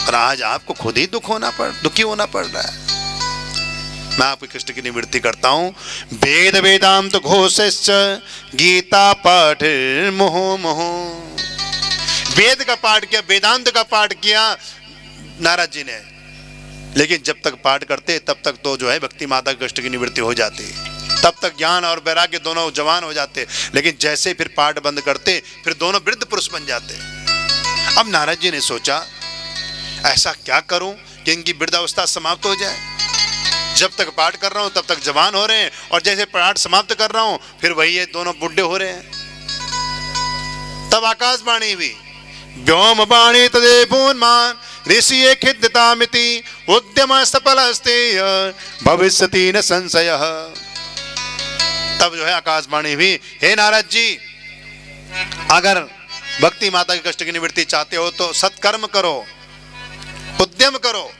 और आज आपको खुद ही दुखी होना पड़ रहा है। मैं आपके कष्ट की निवृत्ति करता हूं। वेद वेदांत घोषश्च गीता पाठ मोह मोह। वेद का पाठ किया, वेदांत का पाठ किया नारद जी ने, लेकिन जब तक पाठ करते तब तक तो जो है भक्ति माता के कष्ट की निवृत्ति हो जाती, तब तक ज्ञान और वैराग्य दोनों जवान हो जाते। लेकिन जैसे फिर पाठ बंद करते फिर दोनों वृद्ध पुरुष बन जाते। अब नारद जी ने सोचा ऐसा क्या करूं कि इनकी वृद्धावस्था समाप्त हो जाए। जब तक पाठ कर रहा हूं तब तक जवान हो रहे हैं और जैसे पाठ समाप्त कर रहा हूं फिर वही ये दोनों बुढ़े हो रहे हैं। तब आकाशवाणी हुई, व्योम वाणी तदेवोन्मान ऋषि खिद्यतामिति उद्यम सफलस्ते भविष्यति न संशयः। तब जो है आकाशवाणी हुई, हे नारद जी, अगर भक्ति माता के कष्ट की निवृत्ति चाहते हो तो सत्कर्म करो, उद्यम करो।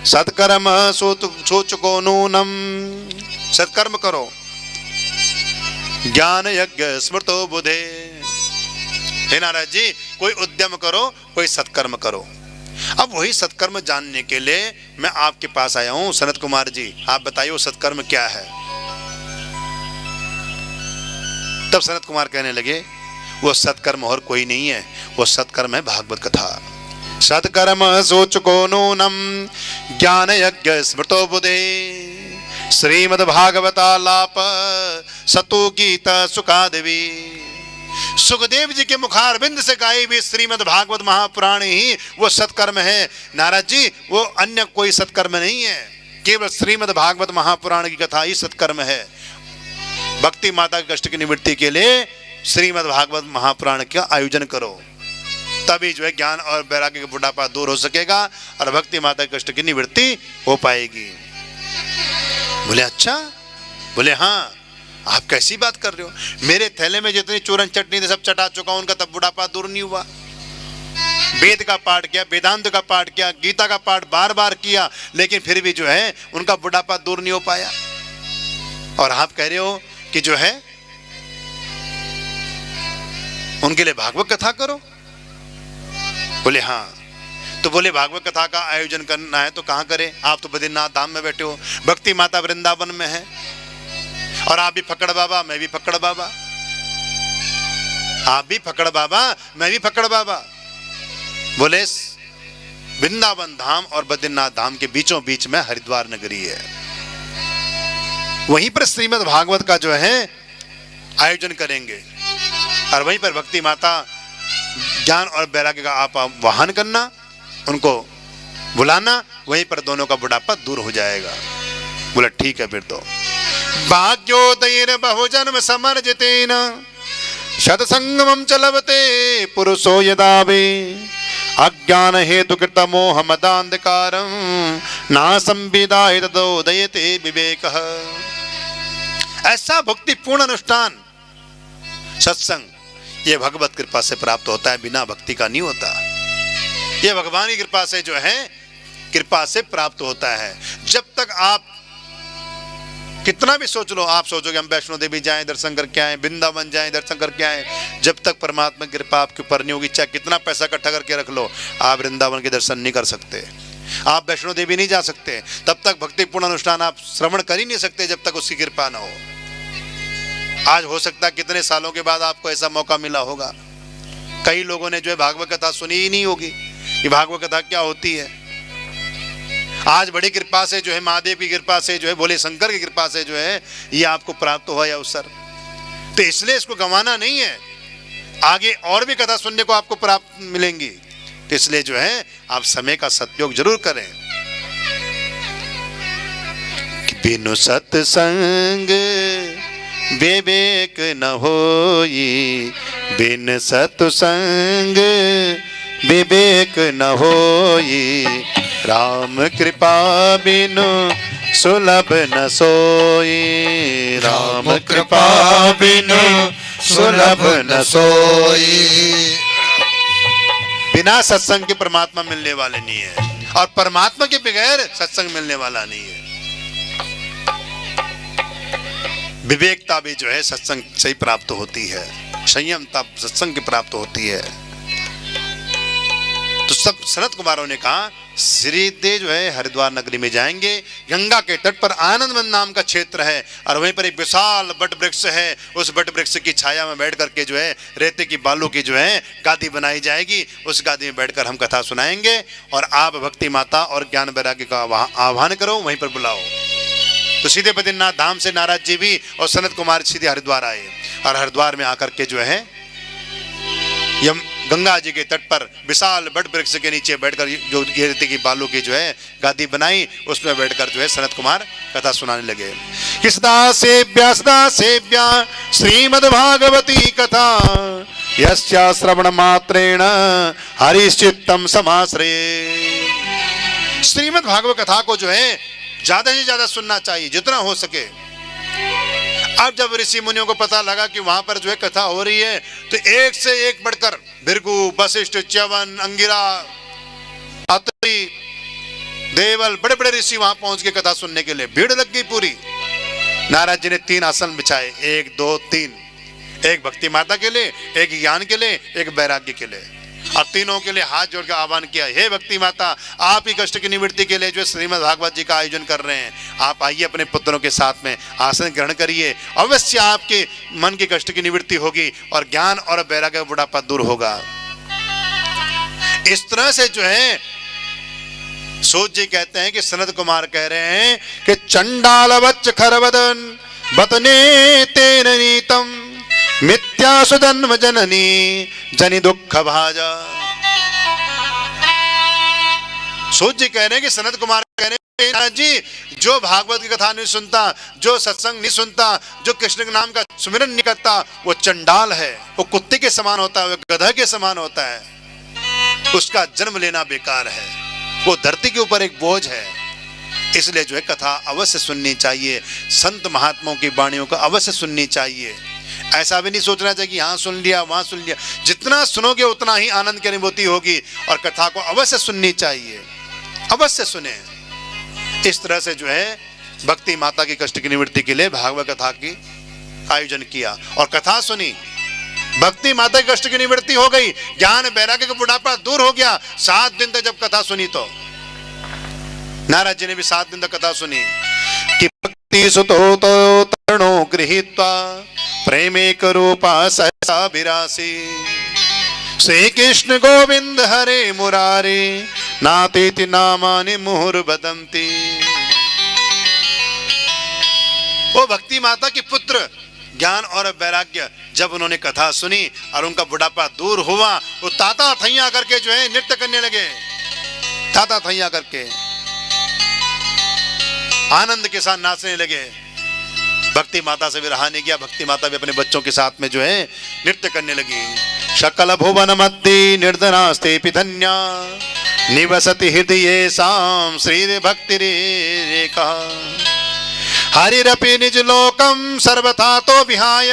सत्कर्म सोचको नूनम, सत्कर्म करो। ज्ञान यज्ञ स्मृतो बुधे। हे नारद जी, कोई उद्यम करो, कोई सत्कर्म करो। अब वही सत्कर्म जानने के लिए मैं आपके पास आया हूं। सनत कुमार जी, आप बताइए वो सत्कर्म क्या है। तब सनत कुमार कहने लगे वो सत्कर्म और कोई नहीं है, वो सत्कर्म है भागवत कथा। सत्कर्म सोचको नूनम ज्ञान यज्ञ स्मृतो बुधे श्रीमद् भागवतालाप सतु गीता सुखादेवी। सुखदेव जी के मुखारविंद से गाई हुई श्रीमद् भागवत महापुराण ही वो सत्कर्म है। नारद जी, वो अन्य कोई सत्कर्म नहीं है, केवल श्रीमद् भागवत महापुराण की कथा ही सत्कर्म है। भक्ति माता के कष्ट की निवृत्ति के लिए श्रीमद् भागवत महापुराण का आयोजन करो, तभी जो है ज्ञान और वैराग्य का बुढ़ापा दूर हो सकेगा और भक्ति माता के कष्ट की निवृत्ति हो पाएगी। बोले अच्छा, बोले हाँ, आप कैसी बात कर रहे हो, मेरे थैले में जितनी चूरन चटनी थी सब चटा चुका, उनका तब बुढ़ापा दूर नहीं हुआ। वेद का पाठ किया, वेदांत का पाठ किया, गीता का पाठ बार बार किया, लेकिन फिर भी जो है उनका बुढ़ापा दूर नहीं हो पाया। और आप कह रहे हो कि जो है उनके लिए भागवत कथा करो। बोले हाँ। तो बोले भागवत कथा का आयोजन करना है तो कहाँ करें, आप तो बद्रीनाथ धाम में बैठे हो, भक्ति माता वृंदावन में है, और आप भी फक्कड़ बाबा, मैं भी फक्कड़ बाबा, आप भी फक्कड़ बाबा, मैं भी फक्कड़ बाबा। बोले वृंदावन धाम और बद्रीनाथ धाम के बीचों बीच में हरिद्वार नगरी है, वहीं पर श्रीमद् भागवत का जो है आयोजन करेंगे और वहीं पर भक्ति माता ज्ञान और वैराग्य का आप वाहन करना, उनको बुलाना, वहीं पर दोनों का बुढ़ापा दूर हो जाएगा। बोला ठीक है। फिर तो भाग्योदयेन बहुजन्म समर्जितेन सत्संगमं च लभते पुरुषो यदा वे अज्ञान हेतु कृत मोह मदांधकारं नासं विदाय तदोदयते विवेकः। ऐसा भक्ति पूर्ण अनुष्ठान सत्संग ये भगवत कृपा से प्राप्त होता है, बिना भक्ति का नहीं होता। ये भगवान की कृपा से जो है कृपा से प्राप्त होता है। जब तक आप कितना भी सोच लो, आप सोचोगे हम वैष्णो देवी जाएं दर्शन करके आए, वृंदावन जाएं दर्शन करके आए, जब तक परमात्मा की कृपा आपके ऊपर नहीं होगी, चाहे कितना पैसा इकट्ठा करके रख लो, आप वृंदावन के दर्शन नहीं कर सकते, आप वैष्णो देवी नहीं जा सकते। तब तक भक्तिपूर्ण अनुष्ठान आप श्रवण कर ही नहीं सकते जब तक उसकी कृपा ना हो। आज हो सकता है कितने सालों के बाद आपको ऐसा मौका मिला होगा, कई लोगों ने जो है भागवत कथा सुनी ही नहीं होगी कि भागवत कथा क्या होती है। आज बड़ी कृपा से जो है, महादेव की कृपा से जो है, भोले शंकर की कृपा से जो है ये आपको प्राप्त हुआ यह अवसर, तो इसलिए इसको गंवाना नहीं है। आगे और भी कथा सुनने को आपको प्राप्त मिलेंगी, तो इसलिए जो है आप समय का सदुपयोग जरूर करें। बिनु सत्संग विवेक न होई, बिन सत्संग विवेक न होई, राम कृपा बिनु सुलभ न सोई, राम कृपा बिनु सुलभ न सोई। बिना सत्संग के परमात्मा मिलने वाले नहीं है, और परमात्मा के बगैर सत्संग मिलने वाला नहीं है। विवेकता भी जो है सत्संग से ही प्राप्त होती है, संयमता सत्संग की प्राप्त होती है। तो सब सनत कुमारों ने कहा सीधे जो है हरिद्वार नगरी में जाएंगे। गंगा के तट पर आनंदवन नाम का क्षेत्र है, और वहीं पर एक विशाल बट वृक्ष है। उस बट वृक्ष की छाया में बैठ करके जो है रेते की बालू की जो है गादी बनाई जाएगी। उस गादी में बैठकर हम कथा सुनाएंगे, और आप भक्ति माता और ज्ञान वैराग्य का आह्वान करो, वहीं पर बुलाओ। तो सीधे बद्रीनाथ धाम से नारद जी भी और सनत कुमार सीधे हरिद्वार आए, और हरिद्वार में आकर के जो है यम गंगा जी के तट पर विशाल बट वृक्ष के नीचे बैठकर जो ये रेती की बालू की जो है गादी बनाई, उसमें बैठकर जो है सनत कुमार कथा सुनाने लगे। किसदा सेव्या श्रीमद् भागवती कथा, यस्या श्रवण मात्रेण हरिश्चित्तम समाश्रये। श्रीमद् भागवत कथा को जो है ज्यादा से ज्यादा सुनना चाहिए, जितना हो सके। अब जब ऋषि मुनियों को पता लगा कि वहां पर जो है कथा हो रही है, तो एक से एक बढ़कर भृगु, वशिष्ठ, च्यवन, अंगिरा, अत्रि, देवल, बड़े बड़े ऋषि वहां पहुंच के कथा सुनने के लिए भीड़ लग गई पूरी। नारद जी ने 3 आसन बिछाए, 1 2 3, एक भक्ति माता के लिए, एक ज्ञान के लिए, एक वैराग्य के लिए। अब तीनों के लिए हाथ जोड़ के आह्वान किया, हे भक्ति माता, आप ही कष्ट की निवृत्ति के लिए जो श्रीमद् भागवत जी का आयोजन कर रहे हैं, आप आइए अपने पुत्रों के साथ में आसन ग्रहण करिए। अवश्य आपके मन की कष्ट की निवृत्ति होगी और ज्ञान और वैराग्य का बुढ़ापा दूर होगा। इस तरह से जो है सूत जी कहते हैं कि सनत कुमार कह रहे हैं कि चंडाल वच्च खरवदन बतने तेन नीतम मिथ्या सुजन्म जननी जनि दुख भाजा। सूत जी कह रहे हैं कि सनत कुमार कह रहे हैं जी, जो भागवत की कथा नहीं सुनता, जो सत्संग नहीं सुनता, जो कृष्ण के नाम का सुमिरन नहीं करता, वो चंडाल है, वो कुत्ते के समान होता है, वो गधा के समान होता है, उसका जन्म लेना बेकार है, वो धरती के ऊपर एक बोझ है। इसलिए जो है कथा अवश्य सुननी चाहिए, संत महात्माओं की वाणियों को अवश्य सुननी चाहिए। ऐसा भी नहीं सोचना चाहिए कि यहाँ सुन लिया वहां सुन लिया, जितना सुनोगे उतना ही आनंद की अनुभूति होगी। और कथा को अवश्य सुननी चाहिए, अवश्य सुने। इस तरह से जो है भक्ति माता की कष्ट की निवृत्ति के लिए भागवत कथा की आयोजन किया और कथा सुनी। भक्ति माता की कष्ट की निवृत्ति हो गई, ज्ञान वैराग्य का बुढ़ापा दूर हो गया। 7 दिन तक जब कथा सुनी तो नारद जी ने भी 7 दिन तक कथा सुनी कि भक्ति सुतो तो तरणो गृहीत्वा प्रेमेक रूपा सहसा विरासी, श्री कृष्ण गोविंद हरे मुरारे नातेति नामानि मुहुर्वदन्ति। वो भक्ति माता के पुत्र ज्ञान और वैराग्य जब उन्होंने कथा सुनी और उनका बुढ़ापा दूर हुआ, वो ताता थैया करके जो है नृत्य करने लगे, ताता थैया करके आनंद के साथ नाचने लगे। भक्ति माता से भी रहा नहीं गया, भक्ति माता भी अपने बच्चों के साथ में जो है नृत्य करने लगी। शकल भुवन मध्य निर्धनास्ते पिधन्या निवसति हृदये साम श्री भक्ति रेखा, हरिरपि निज लोकम सर्वथा तो विहाय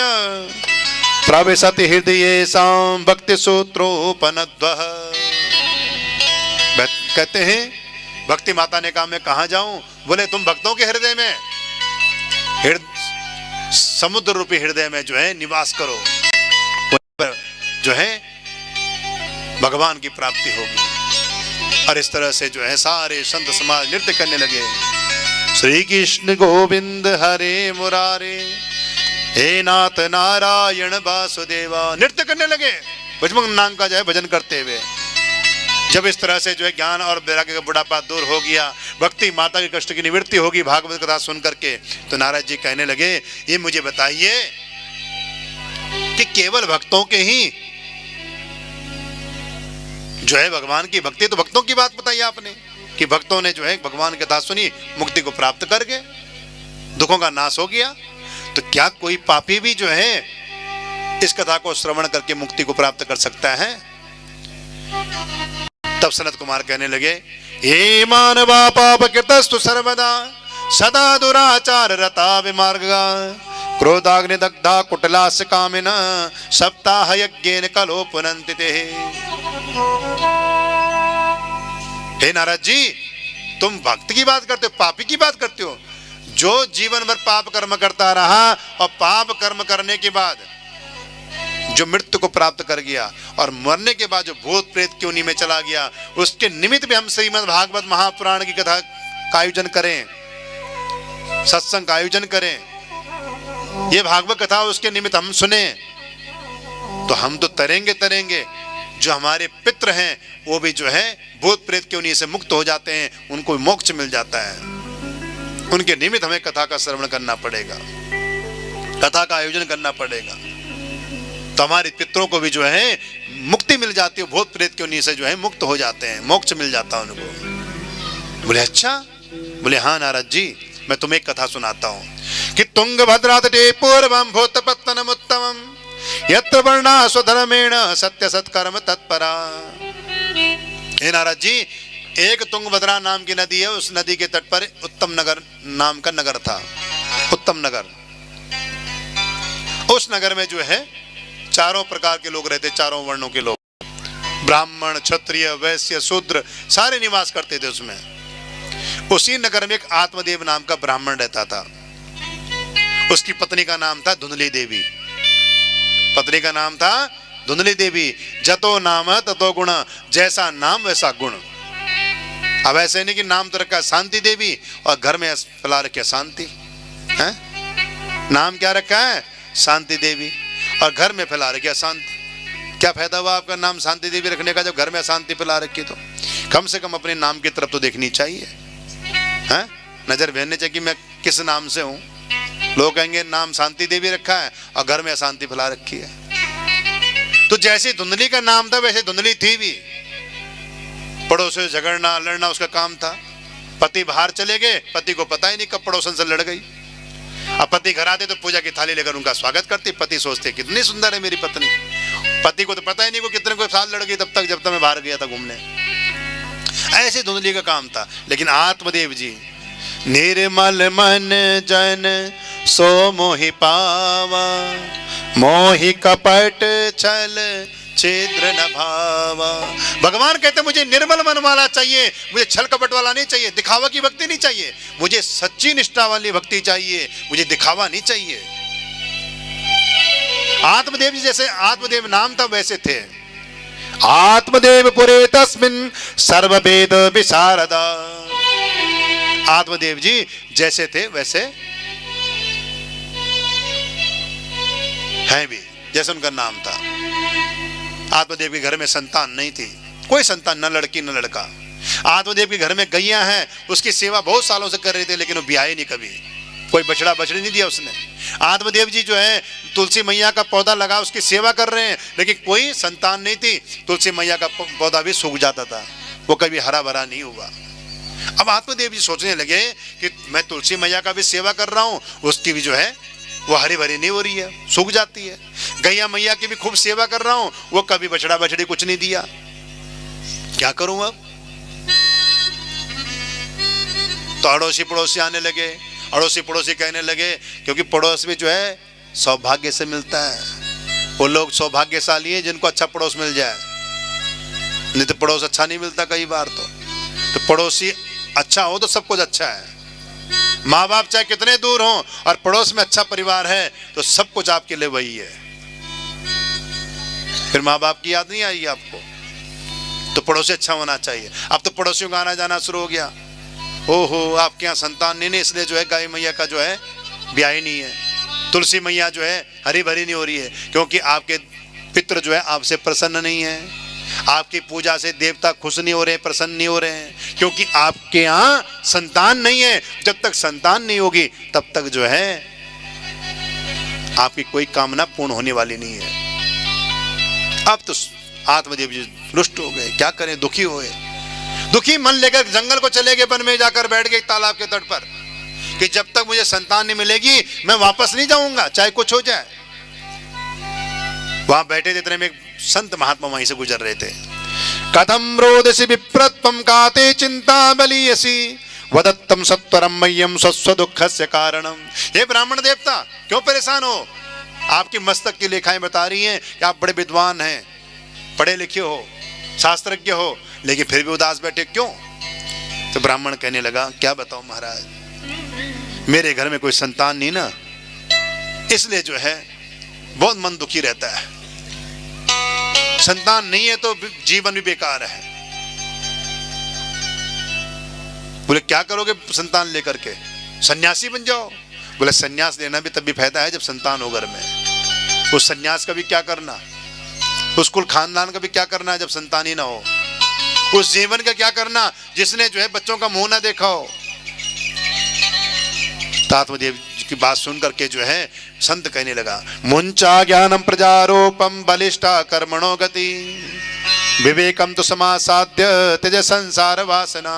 प्रविशति हृदये साम भक्ति सूत्रोपनद्वः। कहते हैं भक्ति माता ने कहा मैं कहां जाऊं? बोले तुम भक्तों के हृदय में, समुद्र रूपी हृदय में जो है निवास करो, पर जो है भगवान की प्राप्ति होगी। और इस तरह से जो है सारे संत समाज नृत्य करने लगे। श्री कृष्ण गोविंद हरे मुरारे हे नाथ नारायण वासुदेवा, नृत्य करने लगे भजमंग नाम का जो है भजन करते हुए। जब इस तरह से जो है ज्ञान और वैराग्य का बुढ़ापा दूर हो गया, भक्ति माता के कष्ट की निवृत्ति होगी भागवत कथा सुन करके, तो नारद जी कहने लगे ये मुझे बताइए कि केवल भक्तों के ही जो है भगवान की भक्ति, तो भक्तों की बात बताइए आपने कि भक्तों ने जो है भगवान की कथा सुनी, मुक्ति को प्राप्त कर गए, दुखों का नाश हो गया। तो क्या कोई पापी भी जो है इस कथा को श्रवण करके मुक्ति को प्राप्त कर सकता है? तब सनत कुमार कहने लगे ये मानवा पाप कृतस्तु सर्वदा सदा दुराचार रता विमार्गा क्रोधाग्नि दग्धा कुटलास्य कामिना सप्ताह यज्ञेन कलो पुनन्ति ते। हे नारद जी, तुम भक्त की बात करते हो, पापी की बात करते हो? जो जीवन भर पाप कर्म करता रहा और पाप कर्म करने के बाद जो मृत्यु को प्राप्त कर गया और मरने के बाद जो भूत प्रेत की योनि में चला गया, उसके निमित्त भी हम श्रीमद् भागवत महापुराण की कथा का आयोजन करें, सत्संग का आयोजन करें, ये भागवत कथा उसके निमित्त हम सुने, तो हम तो तरेंगे। जो हमारे पितृ हैं वो भी जो है भूत प्रेत की योनि से मुक्त हो जाते हैं, उनको मोक्ष मिल जाता है। उनके निमित्त हमें कथा का श्रवण करना पड़ेगा, कथा का आयोजन करना पड़ेगा, तो हमारे पितरों को भी जो है मुक्ति मिल जाती है, भूत प्रेत की योनि से जो है मुक्त हो जाते हैं, मोक्ष मिल जाता है उनको। बोले अच्छा? बोले हाँ नारद जी, मैं तुम्हें एक कथा सुनाता हूँ कि तुंगभद्रा तटे पूर्वं भूतपत्तनम उत्तमम यत्र वर्णा स्वधर्मेण सत्य सत्कर्म तत्परा। हे नारद जी, एक तुंगभद्रा नाम की नदी है, उस नदी के तट पर उत्तम नगर नाम का नगर था, उत्तम नगर। उस नगर में जो है चारों प्रकार के लोग रहते, चारों वर्णों के लोग, ब्राह्मण, क्षत्रिय, वैश्य, शूद्र, सारे निवास करते थे उसमें। उसी नगर में एक आत्मदेव नाम का ब्राह्मण रहता था। उसकी पत्नी का नाम था धुंधली देवी। पत्नी का नाम था धुंधली देवी। जतो नाम ततो गुण, जैसा नाम वैसा गुण। अब ऐसे नहीं कि नाम तो रखा शांति देवी और घर में फैला रखा शांति है। नाम क्या रखा है? शांति देवी, और घर में फैला रखा शांति। क्या फायदा हुआ आपका नाम शांति देवी रखने का जब घर में शांति फैला रखी? तो कम से कम अपने नाम की तरफ तो देखनी चाहिए, हैं? नजर भेजनी चाहिए कि मैं किस नाम से हूं। लोग कहेंगे नाम शांति देवी रखा है और घर में अशांति फैला रखी है। तो जैसे धुंधली का नाम था वैसे धुंधली थी भी। पड़ोसियों से झगड़ना लड़ना उसका काम था। पति बाहर चले गए, पति को पता ही नहीं कब पड़ोसन से लड़ गई। अब पति घर आते तो पूजा की थाली लेकर उनका स्वागत करती। पति सोचते कितनी सुंदर है मेरी पत्नी। पति को तो पता ही नहीं वो कितने को साल लड़ गई तब तक, जब तक मैं बाहर गया था घूमने। ऐसे धुंधली का काम था। लेकिन आत्मदेव जी, निर्मल मन जन सो मोहि पावा, मोहि कपट छल छिद्र न भावा। भगवान कहते मुझे निर्मल मन वाला चाहिए, मुझे छल कपट वाला नहीं चाहिए, दिखावा की भक्ति नहीं चाहिए, मुझे सच्ची निष्ठा वाली भक्ति चाहिए, मुझे दिखावा नहीं चाहिए। आत्मदेव जी जैसे आत्मदेव नाम था वैसे थे। आत्मदेव पुरे तस्मिन् सर्ववेद विशारदा। आत्मदेव जी जैसे थे वैसे हैं भी, जैसे उनका नाम था। आत्मदेव के घर में संतान नहीं थी, कोई संतान, न लड़की न लड़का। आत्मदेव के घर में गैया हैं, उसकी सेवा बहुत सालों से कर रहे थे, लेकिन वो ब्याह ही नहीं कभी, कोई बछड़ा बछड़ी नहीं दिया उसने। आत्मदेव जी जो है तुलसी मैया का पौधा लगा, उसकी सेवा कर रहे हैं, लेकिन कोई संतान नहीं थी। तुलसी मैया का पौधा भी सूख जाता था, वो कभी हरा भरा नहीं हुआ। अब आत्मदेव जी सोचने लगे कि मैं तुलसी मैया का भी सेवा कर रहा हूँ, उसकी भी जो है वो हरी भरी नहीं हो रही है, सूख जाती है। गैया मैया की भी खूब सेवा कर रहा हूँ, वो कभी बछड़ा बछड़ी कुछ नहीं दिया, क्या करूं अब? तो अड़ोसी पड़ोसी आने लगे। अड़ोसी पड़ोसी कहने लगे, क्योंकि पड़ोस में जो है सौभाग्य से मिलता है। वो लोग सौभाग्यशाली हैं जिनको अच्छा पड़ोस मिल जाए, नहीं तो पड़ोस अच्छा नहीं मिलता कई बार। तो पड़ोसी अच्छा हो तो सब कुछ अच्छा है। माँ बाप चाहे कितने दूर हों और पड़ोस में अच्छा परिवार है तो सब कुछ आपके लिए वही है। फिर माँ बाप की याद नहीं आएगी आपको, तो पड़ोसी अच्छा होना चाहिए। अब तो पड़ोसियों का आना जाना शुरू हो गया। ओहो, आपके यहाँ संतान नहीं, इसलिए जो है गाय मैया का जो है ब्याह ही नहीं है। तुलसी मैया जो है हरी भरी नहीं हो रही है, क्योंकि आपके पितृ जो है आपसे प्रसन्न नहीं है। आपकी पूजा से देवता खुश नहीं हो रहे, प्रसन्न नहीं हो रहे हैं, क्योंकि आपके यहाँ संतान नहीं है। जब तक संतान नहीं होगी तब तक जो है आपकी कोई कामना पूर्ण होने वाली नहीं है। अब तो आत्मदेव जी रुष्ट हो गए, क्या करें, दुखी हुए। दुखी मन लेकर जंगल को चले गए, वन में जाकर बैठ गए तालाब के तट पर कि जब तक मुझे संतान नहीं मिलेगी मैं वापस नहीं जाऊंगा, चाहे कुछ हो जाए। वहां बैठे थे, इतने में एक संत महात्मा वहीं से गुजर रहे थे। कथम रोदसी विप्रत्वम काते चिंता बलीयसी वदत्तम सत्वरम मह्यम स्वस्व दुःखस्य कारणम। हे ब्राह्मण देवता, क्यों परेशान हो? आपकी मस्तक की लेखाएं बता रही हैं कि आप बड़े विद्वान हैं, पढ़े लिखे हो, शास्त्रज्ञ हो, लेकिन फिर भी उदास बैठे क्यों? तो ब्राह्मण कहने लगा, क्या बताऊं महाराज, मेरे घर में कोई संतान नहीं ना, इसलिए जो है बहुत मन दुखी रहता है। संतान नहीं है तो जीवन भी बेकार है। बोले क्या करोगे संतान लेकर के? सन्यासी बन जाओ। बोले सन्यास लेना भी तभी फायदा है जब संतान हो घर में। उस सन्यास का भी क्या करना, उस कुल खानदान का भी क्या करना है जब संतान ही ना हो? उस जीवन का क्या करना जिसने जो है बच्चों का मुंह ना देखा हो? आत्मदेव की बात सुन करके जो है संत कहने लगा, मुंचा ज्ञानम प्रजारोपम बलिष्ठा कर्मणो गति विवेकम तो समासाद्य त्यज संसार वासना।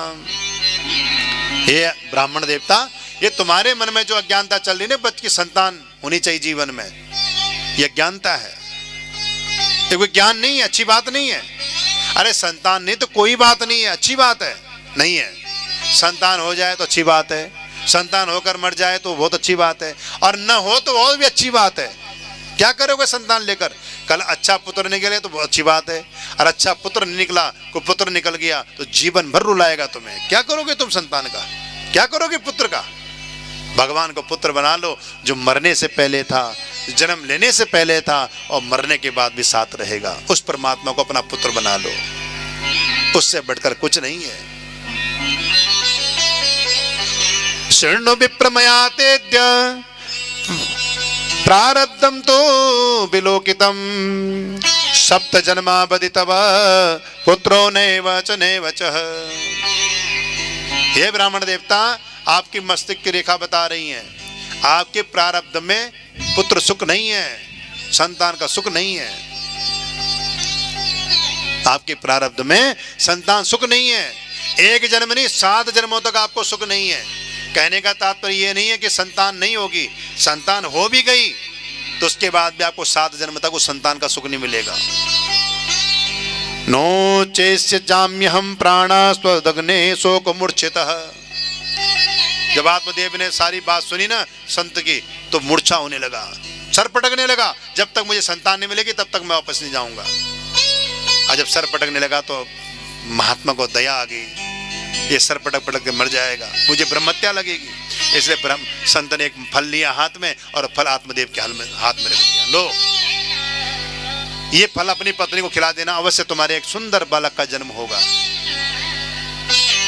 हे ब्राह्मण देवता, ये तुम्हारे मन में जो अज्ञानता चल रही है, बच्चे की संतान होनी चाहिए जीवन में, ये अज्ञानता है। ये कोई ज्ञान नहीं है, अच्छी बात नहीं है। अरे संतान नहीं तो कोई बात नहीं है, अच्छी बात है, नहीं है। संतान हो जाए तो अच्छी बात है, संतान होकर मर जाए तो बहुत अच्छी बात है, और न हो तो और भी अच्छी बात है। क्या करोगे संतान लेकर? कल अच्छा पुत्र निकले तो बहुत अच्छी बात है, और अच्छा पुत्र नहीं निकला, कोई पुत्र निकल गया तो जीवन भर रुलाएगा तुम्हें। क्या करोगे तुम संतान का? क्या करोगे पुत्र का? भगवान को पुत्र बना लो जो मरने से पहले था, जन्म लेने से पहले था, और मरने के बाद भी साथ रहेगा। उस परमात्मा को अपना पुत्र बना लो, उससे बढ़कर कुछ नहीं है। शृणु विप्रमयातेद्य प्रारब्धम तो विलोकितम सप्त जन्मावधि तव पुत्रो नैव च नैव च। हे ब्राह्मण देवता, आपकी मस्तिष्क की रेखा बता रही हैं, आपके प्रारब्ध में पुत्र सुख नहीं है, संतान का सुख नहीं है। आपके प्रारब्ध में संतान सुख नहीं है। एक जन्म नहीं, 7 जन्मों तक आपको सुख नहीं है। कहने का तात्पर्य यह नहीं है कि संतान नहीं होगी, संतान हो भी गई तो उसके बाद भी आपको 7 जन्म तक उस संतान का सुख नहीं मिलेगा। नो चेस्य जाम्यहम प्राणा स्वदग्ने शोक मूर्छितः। जब आत्मदेव ने सारी बात सुनी ना संत की, तो मूर्छा होने लगा, सर पटकने लगा। जब तक मुझे संतान नहीं मिलेगी तब तक मैं वापस नहीं जाऊंगा। और जब सर पटकने लगा तो महात्मा को दया आ गई, ये सर पटक पटक के मर जाएगा, मुझे ब्रह्महत्या लगेगी। इसलिए ब्रह्म संत ने एक फल लिया हाथ में, और फल आत्मदेव के हाथ में रख दिया। लो, ये फल अपनी पत्नी को खिला देना, अवश्य तुम्हारे एक सुंदर बालक का जन्म होगा।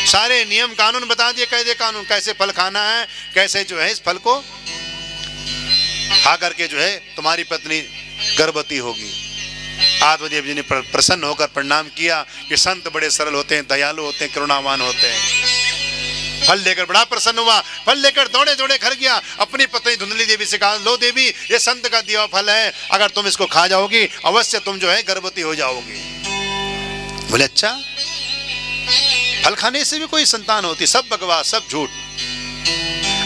सारे नियम कानून बता दिए, कैसे कानून, कैसे फल खाना है, कैसे जो है इस फल को खा करके जो है तुम्हारी पत्नी गर्भवती होगी। आत्मदेव जी ने प्रसन्न होकर प्रणाम किया कि संत बड़े सरल होते हैं, दयालु होते हैं, करुणावान होते हैं। फल लेकर बड़ा प्रसन्न हुआ, फल लेकर दौड़े दौड़े घर गया, अपनी पत्नी धुंधली देवी से कहा, लो देवी, ये संत का दिया फल है, अगर तुम इसको खा जाओगी अवश्य तुम जो है गर्भवती हो जाओगी। बोले अच्छा, फल खाने से भी कोई संतान होती? सब बकवास, सब झूठ।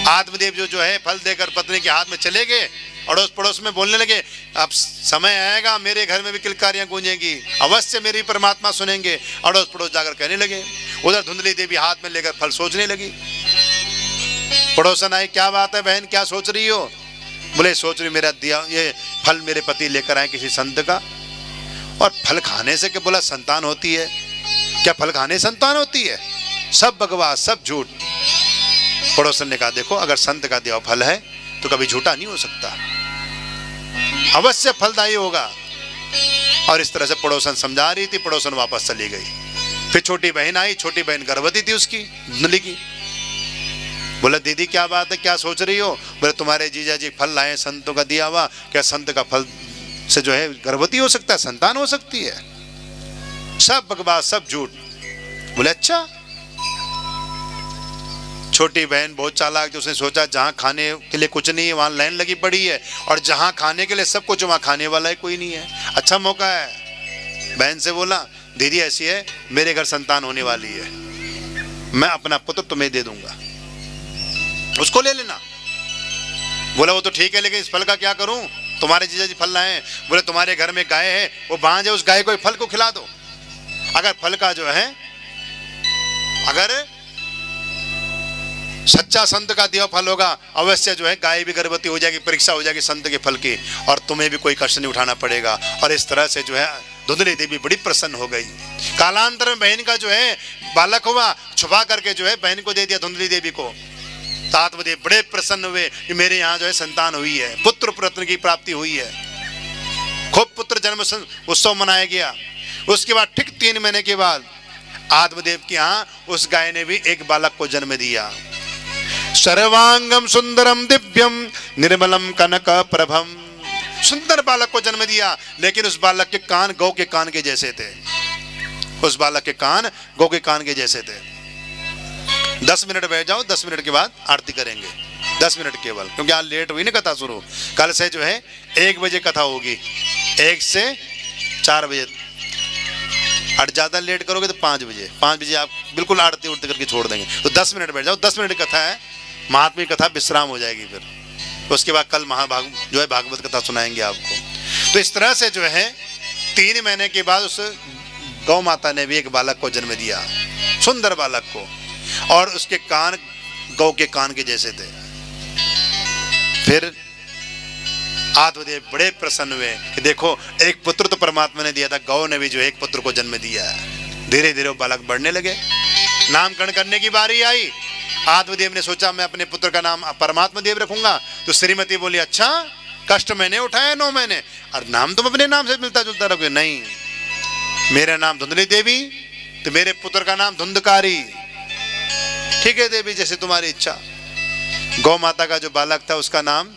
आत्मदेव जो है फल देकर पत्नी के हाथ में चले गए, अड़ोस पड़ोस में बोलने लगे, अब समय आएगा मेरे घर में भी किलकारियां गूंजेंगी, अवश्य मेरी परमात्मा सुनेंगे। अड़ोस पड़ोस जाकर कहने लगे। उधर धुंधली देवी हाथ में लेकर फल सोचने लगी। पड़ोसन आई, क्या बात है बहन, क्या सोच रही हो? बोले सोच रही मेरा दिया ये फल मेरे पति लेकर आए किसी संत का, और फल खाने से क्या बोला संतान होती है? क्या फल खाने संतान होती है? सब बकवास, सब झूठ। पड़ोसन ने कहा, देखो अगर संत का दिया फल है तो कभी झूठा नहीं हो सकता, अवश्य फलदायी होगा। और इस तरह से पड़ोसन समझा रही थी, पड़ोसन वापस चली गई। फिर छोटी बहन आई, छोटी बहन गर्भवती थी उसकी, धुंधली की। बोला दीदी क्या बात है, क्या सोच रही हो? बोले तुम्हारे जीजा जी फल लाए संतों का दिया हुआ, क्या संत का फल से जो है गर्भवती हो सकता है, संतान हो सकती है? सब बकवास, सब झूठ। बोले अच्छा। छोटी बहन बहुत चालाक थी, उसने सोचा जहां खाने के लिए कुछ नहीं है वहां लाइन लगी पड़ी है, और जहां खाने के लिए सब कुछ वहां खाने वाला है कोई नहीं है, अच्छा मौका है। बहन से बोला दीदी ऐसी है, मेरे घर संतान होने वाली है, मैं अपना पुत्र तुम्हें दे दूंगा, उसको ले लेना। बोला वो तो ठीक है, लेकिन इस फल का क्या करूं? तुम्हारे जीजा जी फल लाए। बोले तुम्हारे घर में गाय है, वो बांझ है, उस गाय को फल को खिला दो। अगर फल का जो है, अगर सच्चा संत का दिया फल होगा, अवश्य जो है गाय भी गर्भवती हो जाएगी, परीक्षा हो जाएगी संत के फल की, और तुम्हें भी कोई कष्ट नहीं उठाना पड़ेगा। और इस तरह से जो है धुंधली देवी बड़ी प्रसन्न हो गई। कालांतर में बहन का जो है बालक हुआ, छुपा करके जो है बहन को दे दिया धुंधली देवी को। तात्वदेव बड़े प्रसन्न हुए कि मेरे यहाँ जो है संतान हुई है, पुत्र प्रत्न की प्राप्ति हुई है। खूब पुत्र जन्म उत्सव मनाया गया। उसके बाद ठीक 3 महीने के बाद आत्मदेव के यहाँ उस गाय ने भी एक बालक को जन्म दिया। सर्वांगम सुंदरम दिव्यम निर्मलम कनक प्रभम, सुंदर बालक को जन्म दिया, लेकिन उस बालक के कान गौ के कान के जैसे थे। उस बालक के कान गौ के कान के जैसे थे। 10 मिनट बैठ जाओ, 10 मिनट के बाद आरती करेंगे, 10 मिनट केवल, क्योंकि आज लेट हुई ना कथा शुरू। कल से जो है 1 बजे कथा होगी, 1 से 4 बजे। और ज्यादा लेट करोगे तो 5 बजे, 5 बजे आप बिल्कुल आरती उड़ती करके छोड़ देंगे। तो 10 मिनट बैठ जाओ, 10 मिनट कथा है, महात्मा की कथा, विश्राम हो जाएगी। फिर उसके बाद कल जो है भागवत कथा सुनाएंगे आपको। तो इस तरह से जो है 3 महीने के बाद उस गौ माता ने भी एक बालक को जन्म दिया, सुंदर बालक को, और उसके कान गौ के कान के जैसे थे। फिर आत्मदेव बड़े प्रसन्न हुए कि देखो एक पुत्र तो परमात्मा ने दिया था, गौ ने भी जो एक पुत्र को जन्म दिया है। धीरे धीरे वो बालक बढ़ने लगे। नामकरण करने की बारी आई। आत्मदेव ने सोचा मैं अपने पुत्र का नाम परमात्मा देव रखूंगा। तो श्रीमती बोली अच्छा, कष्ट मैंने उठाया 9 महीने, और नाम तुम अपने नाम से मिलता जुलता रखोगे? नहीं, मेरा नाम धुंधली देवी, तो मेरे पुत्र का नाम धुंधकारी। ठीक है देवी, जैसे तुम्हारी इच्छा। गौ माता का जो बालक था उसका नाम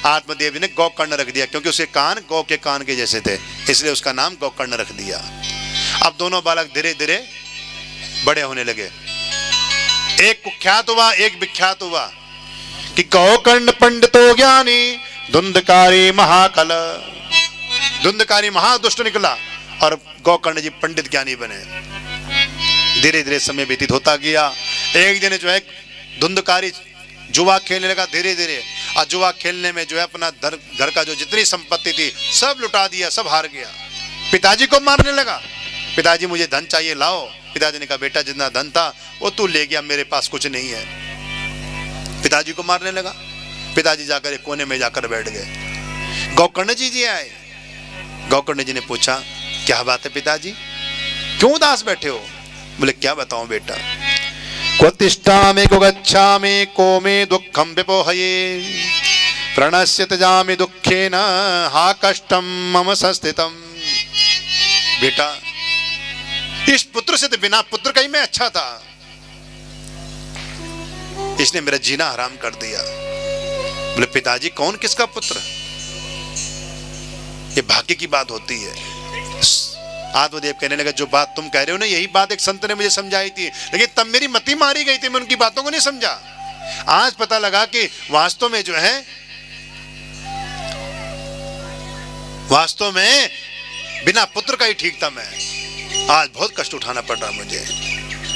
आत्मदेव ने गौकर्ण रख दिया, क्योंकि उसके कान गौ के कान के जैसे थे, इसलिए उसका नाम गौकर्ण रख दिया। अब दोनों बालक धीरे धीरे बड़े होने लगे। एक कुख्यात हुआ, एक विख्यात हुआ कि गौकर्ण पंडितो ज्ञानी धुंधकारी महाकल। धुंधकारी महादुष्ट निकला और गौकर्ण जी पंडित ज्ञानी बने। धीरे धीरे समय व्यतीत होता गया। एक दिन जो है धुंधकारी जुआ खेलने लगा धीरे धीरे, और जुआ खेलने में जो है अपना घर का जो जितनी संपत्ति थी सब लुटा दिया, सब हार गया। पिताजी को मारने लगा, पिताजी मुझे धन चाहिए, लाओ। पिताजी ने कहा बेटा जितना धन था वो तू ले गया, मेरे पास कुछ नहीं है। पिताजी को मारने लगा। पिताजी जाकर एक कोने में जाकर बैठ गए। गौकर्ण जी आए। गौकर्ण जी ने पूछा क्या बात है पिताजी, क्यों उदास बैठे हो? बोले क्या बताऊं बेटा, क्वतिष्ठामि को गच्छामि को मे दुःखं विपोहये प्रणश्य त्यजामि दुःखेन हा कष्टं मम संस्थितम्। बेटा इस पुत्र से तो बिना पुत्र का ही मैं अच्छा था, इसने मेरा जीना हराम कर दिया। बोले पिताजी कौन किसका पुत्र? ये भाग्य की बात होती है। आत्मदेव कहने लगा जो बात तुम कह रहे हो ना, यही बात एक संत ने मुझे समझाई थी, लेकिन तब मेरी मति मारी गई थी, मैं उनकी बातों को नहीं समझा। आज पता लगा कि वास्तव में जो है, वास्तव में बिना पुत्र का ही ठीक था मैं। आज बहुत कष्ट उठाना पड़ रहा मुझे।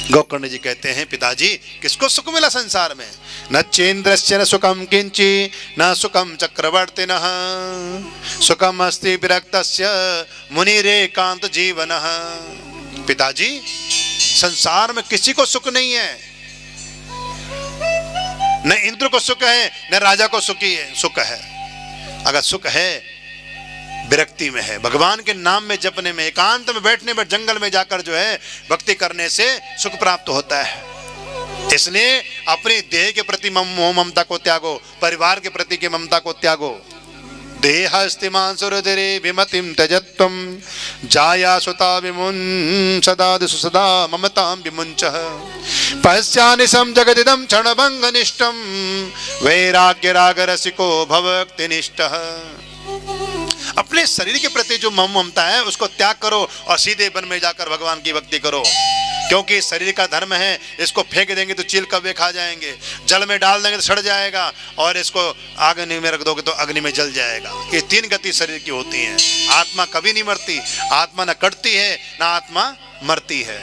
गौकर्ण जी कहते हैं पिताजी किसको सुख मिला संसार में? न चेन्द्रस्य न सुखम किंची न सुखम चक्रवर्तिनः सुखम अस्ति विरक्तस्य मुनिरेकांत जीवनः। पिताजी संसार में किसी को सुख नहीं है, न इंद्र को सुख है न राजा को सुख है। अगर सुख है विरक्ति में है, भगवान के नाम में जपने में, एकांत में बैठने में, जंगल में जाकर जो है भक्ति करने से सुख प्राप्त होता है। इसलिए अपने देह के प्रति मोह ममता को त्यागो, परिवार के प्रति के ममता को त्यागो। देहस्तिमांसुरुदरे विमतिं त्यजत्वं जाया सुता विमुञ्चदा दिशु सदा ममतां विमुञ्चः पश्यानिशं जगदिदं क्षणभङ्गनिष्ठं वैराग्यरागरसिको भवक्तिनिष्ठः। अपने शरीर के प्रति जो ममता है उसको त्याग करो और सीधे वन में जाकर भगवान की भक्ति करो, क्योंकि शरीर का धर्म है। इसको फेंक देंगे तो चील कौवे खा जाएंगे, जल में डाल देंगे तो सड़ जाएगा, और इसको अग्नि में रख दोगे तो अग्नि में जल जाएगा। ये 3 गति शरीर की होती हैं। आत्मा कभी नहीं मरती, आत्मा न कटती है न आत्मा मरती है।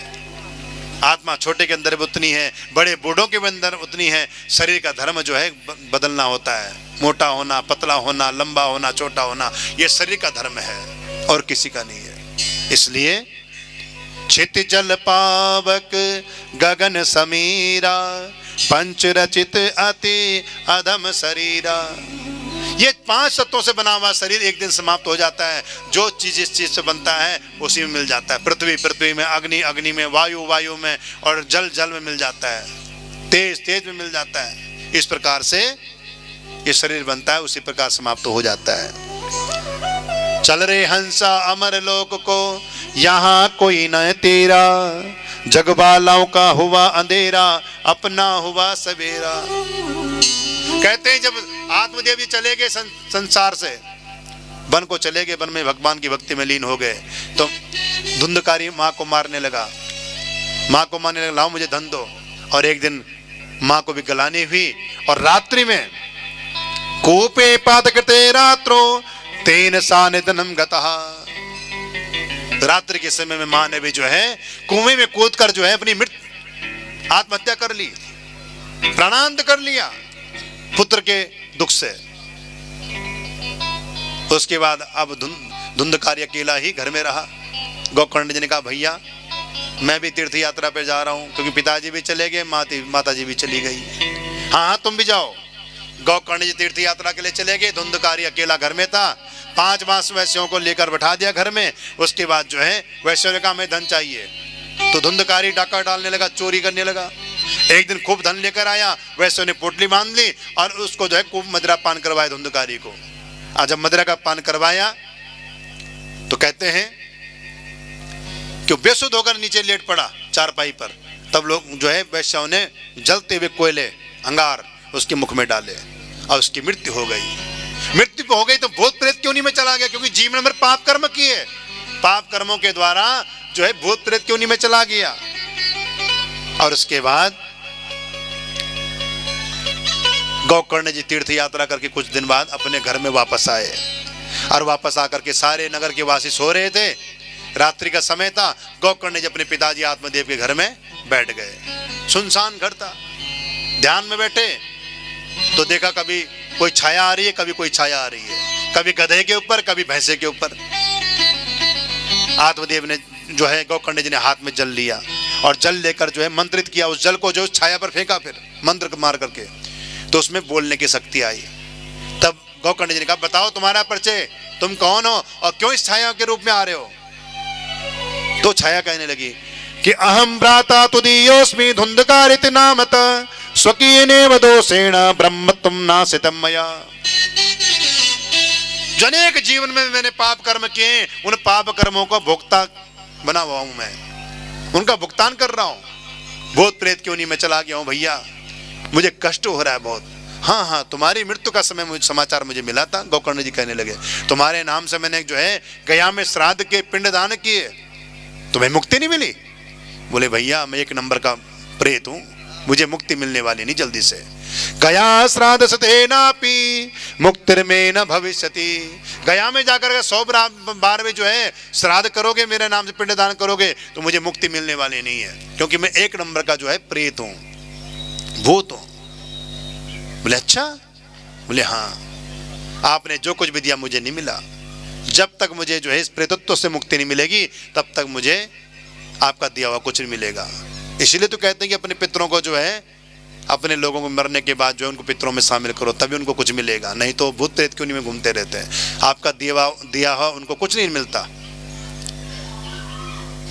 आत्मा छोटे के अंदर उतनी है, बड़े बूढ़ों के अंदर उतनी है। शरीर का धर्म जो है बदलना होता है, मोटा होना, पतला होना, लंबा होना, छोटा होना, ये शरीर का धर्म है और किसी का नहीं है। इसलिए छित जल पावक गगन समीरा, पंच रचित अति अधम शरीरा। ये 5 तत्वों से बना हुआ शरीर एक दिन समाप्त हो जाता है। जो चीज इस चीज से बनता है उसी में मिल जाता है। पृथ्वी पृथ्वी में, अग्नि अग्नि में, वायु वायु में, और जल जल में मिल जाता है, तेज तेज में मिल जाता है। इस प्रकार से ये शरीर बनता है, उसी प्रकार समाप्त हो जाता है। चल रे हंसा अमर लोक को, यहाँ कोई न तेरा, जगबालाओं का हुआ अंधेरा, अपना हुआ सवेरा। कहते हैं जब आत्मदेव जी चले गए संसार से, वन को चले गए, वन में भगवान की भक्ति में लीन हो गए, तो धुंधकारी माँ को मारने लगा। माँ को मारने लगा, लाओ मुझे धन दो। और एक दिन माँ को भी गलानी हुई, और रात्रि में कूपे पातकृते रात्रो तेन सानिधनम गतः। रात्रि के समय में माँ ने भी जो है कुएं में कूद कर जो है अपनी आत्महत्या कर ली, प्राणांत कर लिया पुत्र के दुख से। उसके बाद अब धुंधकारी अकेला ही घर में रहा। गोकर्ण जी ने कहा भैया मैं भी तीर्थ यात्रा पे जा रहा हूं, क्योंकि पिताजी भी चले गए, माता जी भी चली गई। हाँ तुम भी जाओ। गोकर्ण जी तीर्थ यात्रा के लिए चले गए, धुंधकारी अकेला घर में था। 5 मास वैश्यों को लेकर बैठा दिया घर में। उसके बाद जो है वैश्यों ने कहा हमें धन चाहिए, तो धुंधकारी डाका डालने लगा, चोरी करने लगा। एक दिन खूब धन लेकर आया, वैश्यों ने पोटली बांध ली और उसको जो है खूब मदिरा पान करवाया धुंधकारी को। आज जब मदिरा का पान करवाया तो कहते हैं कि बेसुध होकर नीचे लेट पड़ा चारपाई पर। तब लोग जो है वैश्यों ने जलते हुए कोयले अंगार उसके मुख में डाले और उसकी मृत्यु हो गई। मृत्यु हो गई तो भूत प्रेत क्यों नहीं में चला गया? क्योंकि जीवन में पाप कर्म किए, पाप कर्मों के द्वारा जो है भूत प्रेत क्यों नहीं में चला गया। और उसके बाद गोकर्ण जी तीर्थ यात्रा करके कुछ दिन बाद अपने घर में वापस आए, और वापस आकर के सारे नगर के वासी सो रहे थे। रात्रि का समय था। गोकर्ण जी अपने पिताजी आत्मदेव के घर में बैठ गए। सुनसान घर था। ध्यान में बैठे तो देखा कभी कोई छाया आ रही है, कभी कोई छाया आ रही है, कभी गधे के ऊपर, कभी भैंसे के ऊपर। आत्मदेव ने जो है गोकर्ण जी ने हाथ में जल लिया और जल लेकर जो है मंत्रित किया। उस जल को जो छाया पर फेंका, फिर मंत्र मार करके, तो उसमें बोलने की शक्ति आई। तब गोकर्ण जी ने कहा बताओ तुम्हारा परिचय, तुम कौन हो और क्यों इस छाया के रूप में आ रहे हो? तो छाया कहने लगी कि अहम भ्राता तुदीयोस्मि धुंधकारिति नामत, स्वकीयेनेव दोषेण ब्रह्म तुम नासितम मया। जनेक जीवन में मैंने पाप कर्म किए, उन पाप कर्मों को भोक्ता बना हुआ हूं मैं, उनका भुगतान कर रहा हूं। भूत प्रेत क्यों नहीं मैं चला गया हूं भैया, मुझे कष्ट हो रहा है बहुत। हाँ हाँ तुम्हारी मृत्यु का समय मुझे समाचार मुझे मिला था। गोकर्ण जी कहने लगे तुम्हारे नाम से मैंने जो है गया में श्राद्ध के पिंड दान किए, तुम्हें मुक्ति नहीं मिली? बोले भैया मैं 1 नंबर का प्रेत हूं, मुझे मुक्ति मिलने वाली नहीं जल्दी से। गया श्राद्ध सतेनापि मुक्तिर्मे न भविष्यति। गया में जाकर 100 बार में जो है श्राद्ध करोगे, मेरे नाम से पिंड दान करोगे, तो मुझे मुक्ति मिलने वाली नहीं है, क्योंकि मैं 1 नंबर का जो है प्रेत हूं, भूत हूं। बोले अच्छा? बोले हाँ, आपने जो कुछ भी दिया मुझे नहीं मिला। जब तक मुझे जो है इस प्रेतत्व से मुक्ति नहीं मिलेगी तब तक मुझे आपका दिया हुआ कुछ नहीं मिलेगा। इसलिए तो कहते हैं कि अपने पितरों को जो है, अपने लोगों को मरने के बाद जो है उनको पितरों में शामिल करो, तभी उनको कुछ मिलेगा, नहीं तो भूत प्रेत क्यों नहीं में घूमते रहते हैं। आपका दिया हुआ उनको कुछ नहीं मिलता।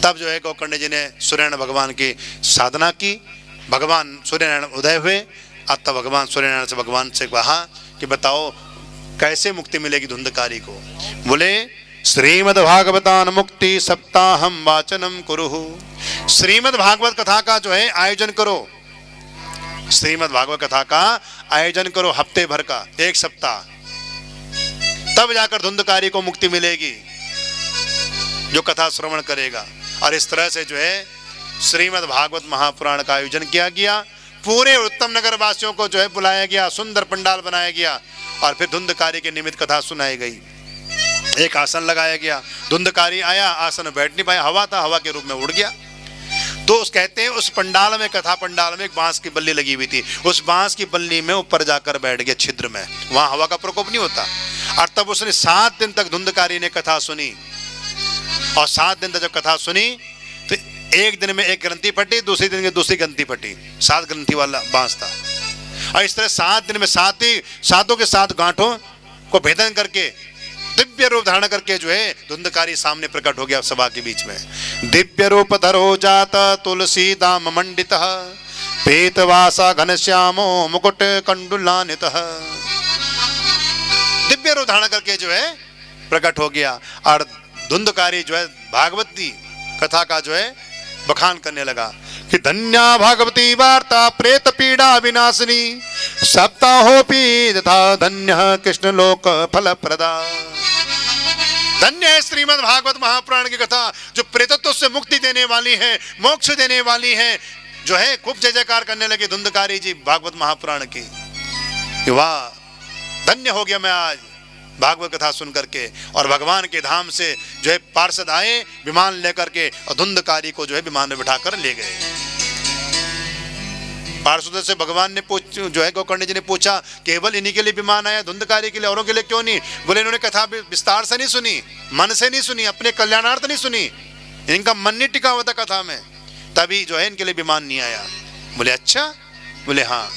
तब जो है गोकर्ण जी ने सूर्यनारायण भगवान की साधना की। भगवान सूर्यनारायण उदय हुए। अब तब भगवान सूर्यनारायण से भगवान से कहा कि बताओ कैसे मुक्ति मिलेगी धुंधकारी को? बोले श्रीमद् भागवतान मुक्ति सप्ताहम वाचनम कुरुहु। श्रीमद् भागवत कथा का जो है आयोजन करो, श्रीमद् भागवत कथा का आयोजन करो हफ्ते भर का, 1 सप्ताह, तब जाकर धुंधकारी को मुक्ति मिलेगी जो कथा श्रवण करेगा। और इस तरह से जो है श्रीमद् भागवत महापुराण का आयोजन किया गया। पूरे उत्तम नगर वासियों को जो है बुलाया गया, सुंदर पंडाल बनाया गया और फिर धुंधकारी के निमित्त कथा सुनाई गई। एक आसन लगाया गया, धुंधकारी आया, आसन में बैठ नहीं पाया, हवा था, हवा के रूप में उड़ गया। तो उस कहते हैं उस पंडाल में, कथा पंडाल में एक बांस की बल्ली लगी हुई थी, उस बांस की बल्ली में ऊपर जाकर बैठ गया छिद्र में, वहां हवा का प्रकोप नहीं होता। और तब उसने 7 दिन तक धुंधकारी ने कथा सुनी, और 7 दिन तक जब कथा सुनी तो एक दिन में एक ग्रंथि फटी, दूसरे दिन में दूसरी ग्रंथि फटी, 7 ग्रंथि वाला बांस था। और इस तरह 7 दिन में सातों के 7 गांठों को भेदन करके दिव्य रूप धारण करके जो है धुंधकारी सामने प्रकट हो गया सभा के बीच में। दिव्य रूप धरो जात तुलसी दाम मंडित, पेतवासा घनश्यामो मुकुट कंडुलानित। दिव्य रूप धारण करके जो है प्रकट हो गया और धुंधकारी जो है भागवती कथा का जो है बखान करने लगा कि धन्या भागवती वार्ता प्रेत पीड़ा विनाशिनी, सप्ताहोपि तथा धन्य कृष्ण लोक फल प्रदा। धन्य है श्रीमद् भागवत महापुराण की कथा जो प्रेतत्व से मुक्ति देने वाली है, मोक्ष देने वाली है। जो है खूब जय जयकार करने लगे धुंधकारी जी भागवत महापुराण की। वाह, धन्य हो गया मैं आज भागवत कथा सुन करके। और भगवान के धाम से जो है पार्षद आए विमान लेकर के और धुंधकारी को जो है विमान में बिठाकर ले गए। पार्षदों से भगवान ने जो है गोकर्ण जी ने पूछा, केवल इन्हीं के लिए विमान आया, धुंधकारी के लिए, औरों के लिए क्यों नहीं? बोले इन्होंने कथा विस्तार से नहीं सुनी, मन से नहीं सुनी, अपने कल्याणार्थ नहीं सुनी, इनका मन नहीं टिका हुआ था कथा में, तभी जो है इनके लिए विमान नहीं आया। बोले अच्छा? बोले हाँ।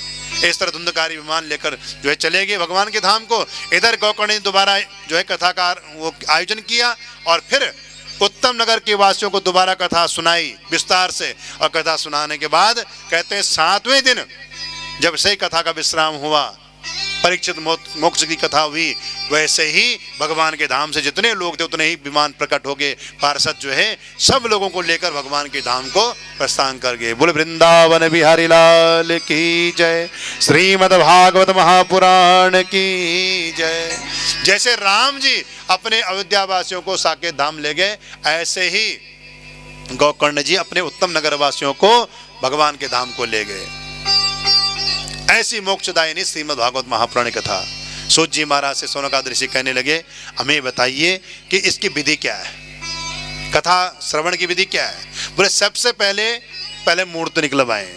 इस तरह धुंधकारी विमान लेकर जो है चले गए भगवान के धाम को। इधर गोकर्ण ने दोबारा जो है कथा का वो आयोजन किया और फिर उत्तम नगर के वासियों को दोबारा कथा सुनाई विस्तार से। और कथा सुनाने के बाद कहते हैं 7वें दिन जब से कथा का विश्राम हुआ, परीक्षित मोक्ष की कथा हुई, वैसे ही भगवान के धाम से जितने लोग थे उतने ही विमान प्रकट हो गए। पार्षद जो है सब लोगों को लेकर भगवान के धाम को प्रस्थान कर गए। बोले वृंदावन बिहारी लाल की जय, श्रीमद् भागवत महापुराण की जय। जैसे राम जी अपने अयोध्या वासियों को साकेत धाम ले गए, ऐसे ही गोकर्ण जी अपने उत्तम नगर वासियों को भगवान के धाम को ले गए। ऐसी मोक्षदायिनी श्रीमद् भागवत महापुराण कथा। सूत जी महाराज से सोनकाद ऋषि कहने लगे, हमें बताइए कि इसकी विधि क्या है, कथा श्रवण की विधि क्या है? बोले सबसे पहले मूर्त निकलवाएं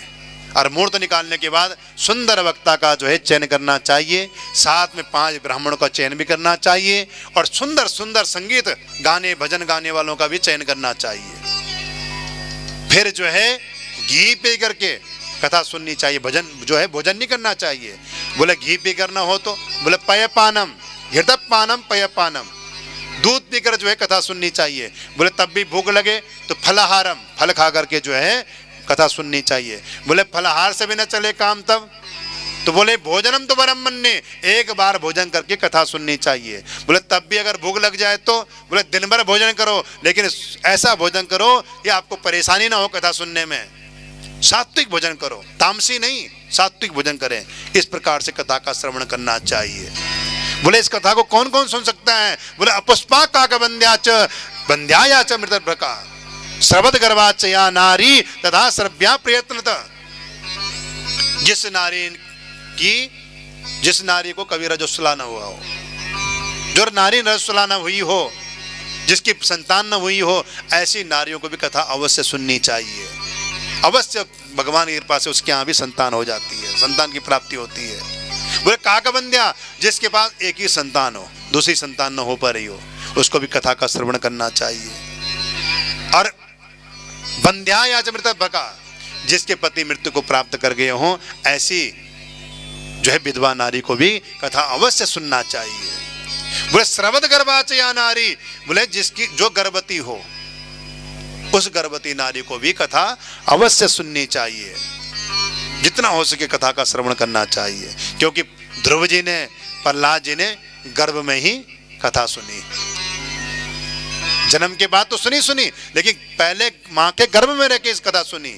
और मूर्त निकालने के बाद सुंदर वक्ता का जो है चयन करना चाहिए, साथ में 5 ब्राह्मणों का चयन भी करना चाहिए और सुंदर सुंदर संगीत गाने भजन गाने वालों का भी चयन करना चाहिए। फिर जो है घी पी करके कथा सुननी चाहिए, भजन जो है भोजन नहीं करना चाहिए। बोले घी पी करना हो तो बोले पयपानम हृदय पानम पयपानम, दूध पीकर जो है कथा सुननी चाहिए। बोले तब भी भूख लगे तो फलाहारम, फल खा करके जो है कथा सुननी चाहिए। बोले फलाहार से भी न चले काम तब तो बोले भोजनम तो वरम मन्ने, एक बार भोजन करके कथा सुननी चाहिए। बोले तब भी अगर भूख लग जाए तो बोले दिन भर भोजन करो, लेकिन ऐसा भोजन करो कि आपको परेशानी ना हो कथा सुनने में। सात्विक भोजन करो, तामसी नहीं, सात्विक भोजन करें। इस प्रकार से कथा का श्रवण करना चाहिए। बोले इस कथा को कौन कौन सुन सकता है? बोले अपुष्पा काक बंध्याच बंध्यायाच मृतभ्रका, श्रवद गर्भाच या नारी तथा श्रव्या प्रयत्नतः। जिस नारी को कभी रजस्वला न हुआ हो, जो नारी रजस्वला न हुई हो, जिसकी संतान न हुई हो, ऐसी नारियों को भी कथा अवश्य सुननी चाहिए। अवश्य भगवान की कृपा से उसके यहाँ भी संतान हो जाती है, संतान की प्राप्ति होती है। बोले काकबंध्या, जिसके पास एक ही संतान हो, दूसरी संतान न हो पा रही हो, उसको भी कथा का श्रवण करना चाहिए। और बंध्या या मृतभका, जिसके पति मृत्यु को प्राप्त कर गए हों, ऐसी जो है विधवा नारी को भी कथा अवश्य सुनना चाहिए। बोले श्रवद गर्भाच या नारी, बोले जिसकी जो गर्भवती हो उस गर्भवती नारी को भी कथा अवश्य सुननी चाहिए। जितना हो सके कथा का श्रवण करना चाहिए, क्योंकि ध्रुव जी ने, प्रहलाद जी ने गर्भ में ही कथा सुनी। जन्म के बाद तो सुनी, लेकिन पहले मां के गर्भ में रह के इस कथा सुनी।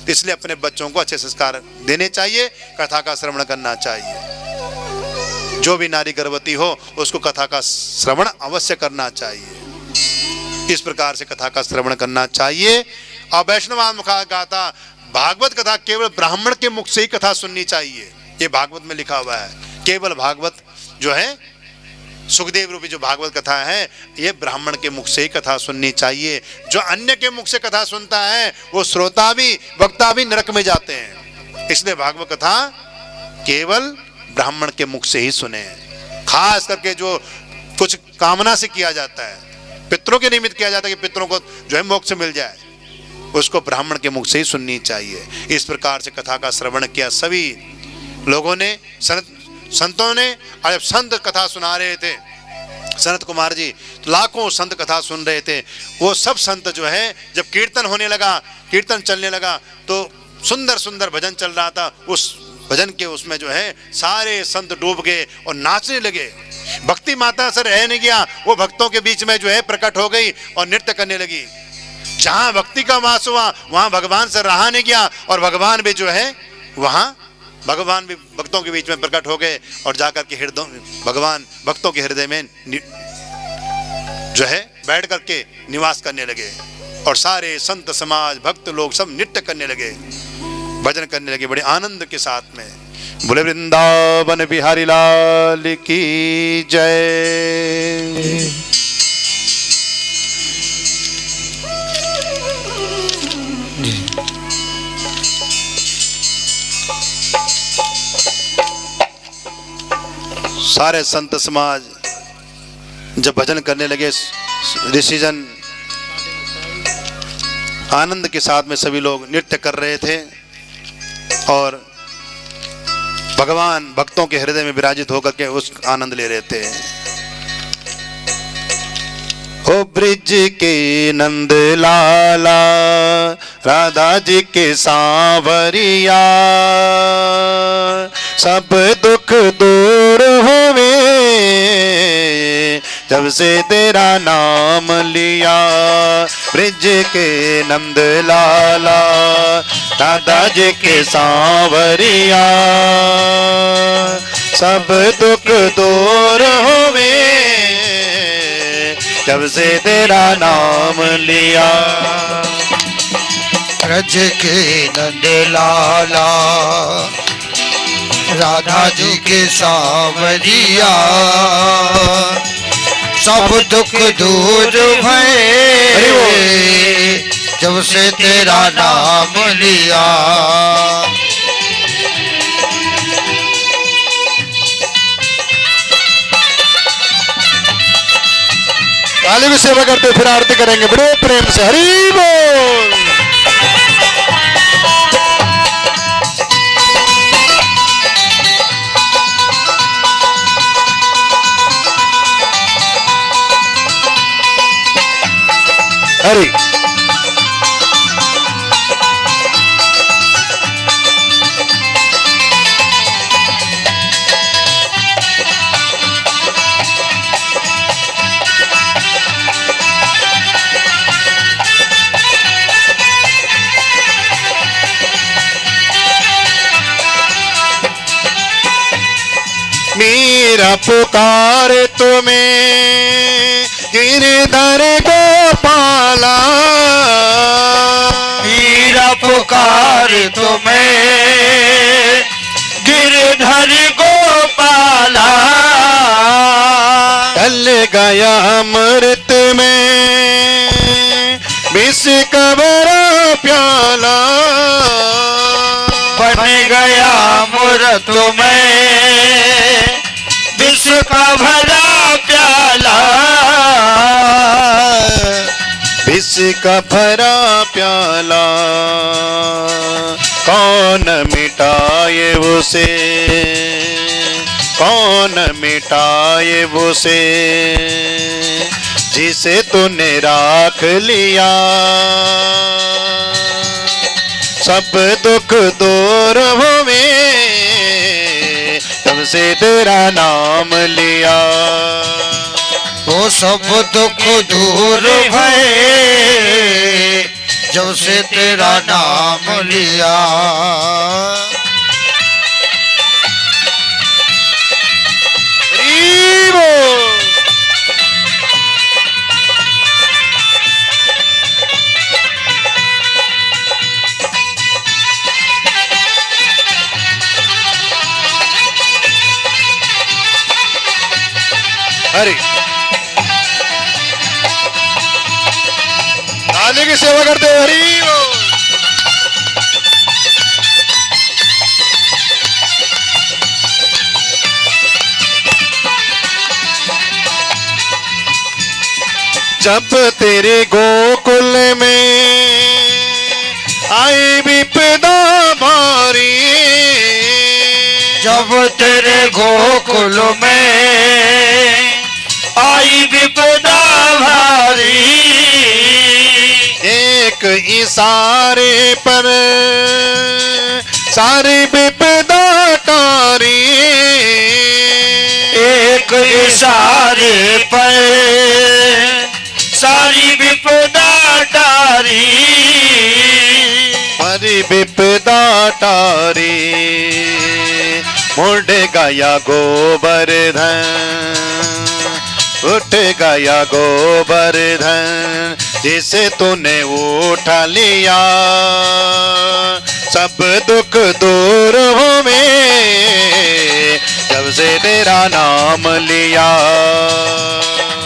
इसलिए अपने बच्चों को अच्छे संस्कार देने चाहिए, कथा का श्रवण करना चाहिए। जो भी नारी गर्भवती हो उसको कथा का श्रवण अवश्य करना चाहिए। इस प्रकार से कथा का श्रवण करना चाहिए। और वैष्णवान मुखा गाथा, भागवत कथा केवल ब्राह्मण के मुख से ही कथा सुननी चाहिए। ये भागवत में लिखा हुआ है, केवल भागवत जो है सुखदेव रूपी जो भागवत कथा है, ये ब्राह्मण के मुख से ही कथा सुननी चाहिए। जो अन्य के मुख से कथा सुनता है वो श्रोता भी वक्ता भी नरक में जाते हैं। इसलिए भागवत कथा केवल ब्राह्मण के मुख से ही सुने। खास करके जो कुछ कामना से किया जाता है, पितरों के निमित्त किया जाता है कि पितरों को जो है मोक्ष मिल जाए, उसको ब्राह्मण के मुख से ही सुननी चाहिए। इस प्रकार से कथा का श्रवण किया सभी लोगों ने, संतों ने। और जब संत कथा सुना रहे थे, सनत कुमार जी लाखों संत कथा सुन रहे थे, वो सब संत जो है जब कीर्तन होने लगा, कीर्तन चलने लगा तो सुंदर सुंदर भजन चल रहा था, उस भजन के उसमें जो है सारे संत डूब गए और नाचने लगे। भक्ति माता से रह नहीं गया, वो भक्तों के बीच में जो है प्रकट हो गई और नृत्य करने लगी। जहां भक्ति का वास हुआ वहां भगवान से रहा नहीं गया, और भगवान भी जो है वहां भगवान भी भक्तों के बीच में प्रकट हो गए और जाकर के हृदय भगवान भक्तों के हृदय में जो है बैठ करके निवास करने लगे। और सारे संत समाज भक्त लोग सब नृत्य करने लगे, भजन करने लगे बड़े आनंद के साथ में। बोले वृंदावन बिहारी लाल की जय। सारे संत समाज जब भजन करने लगे, ऋषिजन आनंद के साथ में सभी लोग नृत्य कर रहे थे और भगवान भक्तों के हृदय में विराजित होकर के उस आनंद ले रहे थे। हो ब्रिज के नंद लाला राधा जी के सांवरिया, सब दुख दूर होवे जब से तेरा नाम लिया। ब्रिज के नंद लाला राधा जी के सांवरिया, सब दुख दूर होवे जब से तेरा नाम लिया। ब्रज के नंद लाला राधा जी के सांवरिया, सब दुख दूर भये जब से तेरा नाम लिया। ताली भी सेवा करते फिर आरती करेंगे बड़े प्रेम से। हरि बोल। हरि मेरा पुकार तुम्हें गिरधर गोपाला, मेरा पुकार तुम्हें गिरधर गोपाला। टल गया अमृत में विष का भरा प्याला, बन गया अमृत में विष का भरा प्याला। विष का भरा प्याला कौन मिटाए उसे, कौन मिटाए उसे जिसे तूने राख लिया। सब दुख दूर होवे तब से तेरा नाम लिया। वो सब दुख दूर भये जब से तेरा नाम लिया। हरि बोल। हरि ताली की सेवा करते हो। हरि बोल। जब तेरे गोकुल में आई विपदा भारी, जब तेरे गोकुल में आई विपदा भारी, एक इशारे पर सारी विपदा टारी, एक इशारे पर सारी विपदा टारी, हरी विपदा टारी, मुड़ गया गोवर्धन, उठ गया गोवर्धन, जिसे तूने उठा लिया, सब दुख दूर हुए जब से तेरा नाम लिया।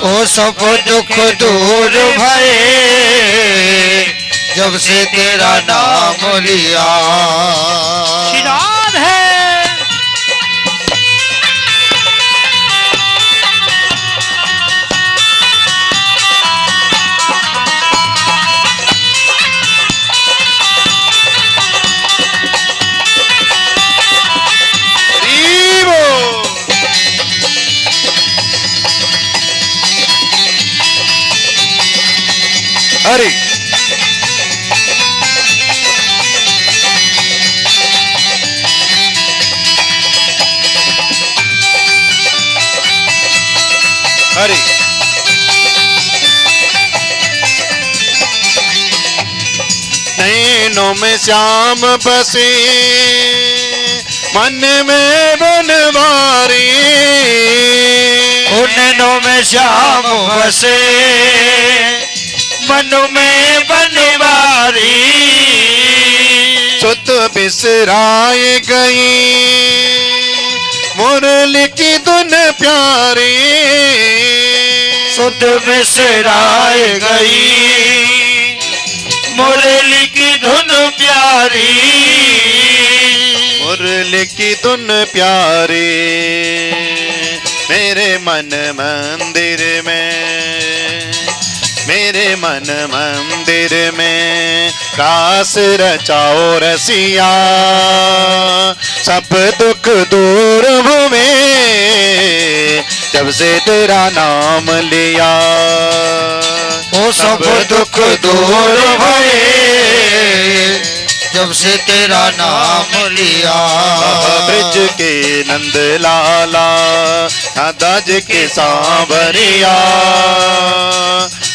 ओ सब दुख दूर भये जब से तेरा नाम लिया। श्रीनाथ है हरि हरि नैनों में श्याम बसे, मन में बनवारी, नैनों में श्याम बसे, मन में बनवारी, सुत बिसराए गई मुरली की धुन प्यारी, सुध बिसराए गई मुरली की धुन प्यारी, मुरली की धुन प्यारी, मेरे मन मंदिर में, मेरे मन मंदिर में रास रचाओ रसिया, सब दुख दूर हुए जब से तेरा नाम लिया। ओ सब दुख दूर भये जब से तेरा नाम लिया। ब्रज के नंद लाला, दादाज के सांवरिया,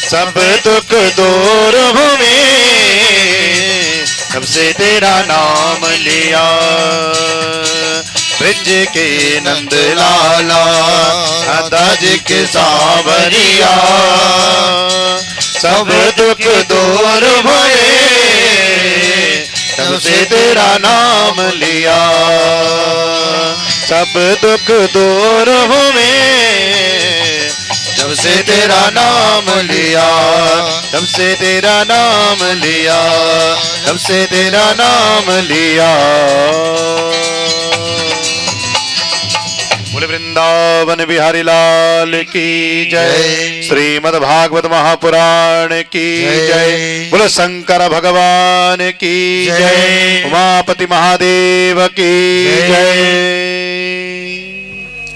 सब दुख दूर हुए जब से तेरा नाम लिया। ब्रज के नंद लाला, दादाज के सांवरिया, सब दुख दूर हुए तब से तेरा नाम लिया। सब दुख दूर हुए जब से तेरा नाम लिया, तब से तेरा नाम लिया, तब से तेरा नाम लिया। बोले वृंदावन बिहारी लाल की जय। श्रीमद् भागवत महापुराण की जय। बोले शंकर भगवान की जय। उमापति महादेव की जय।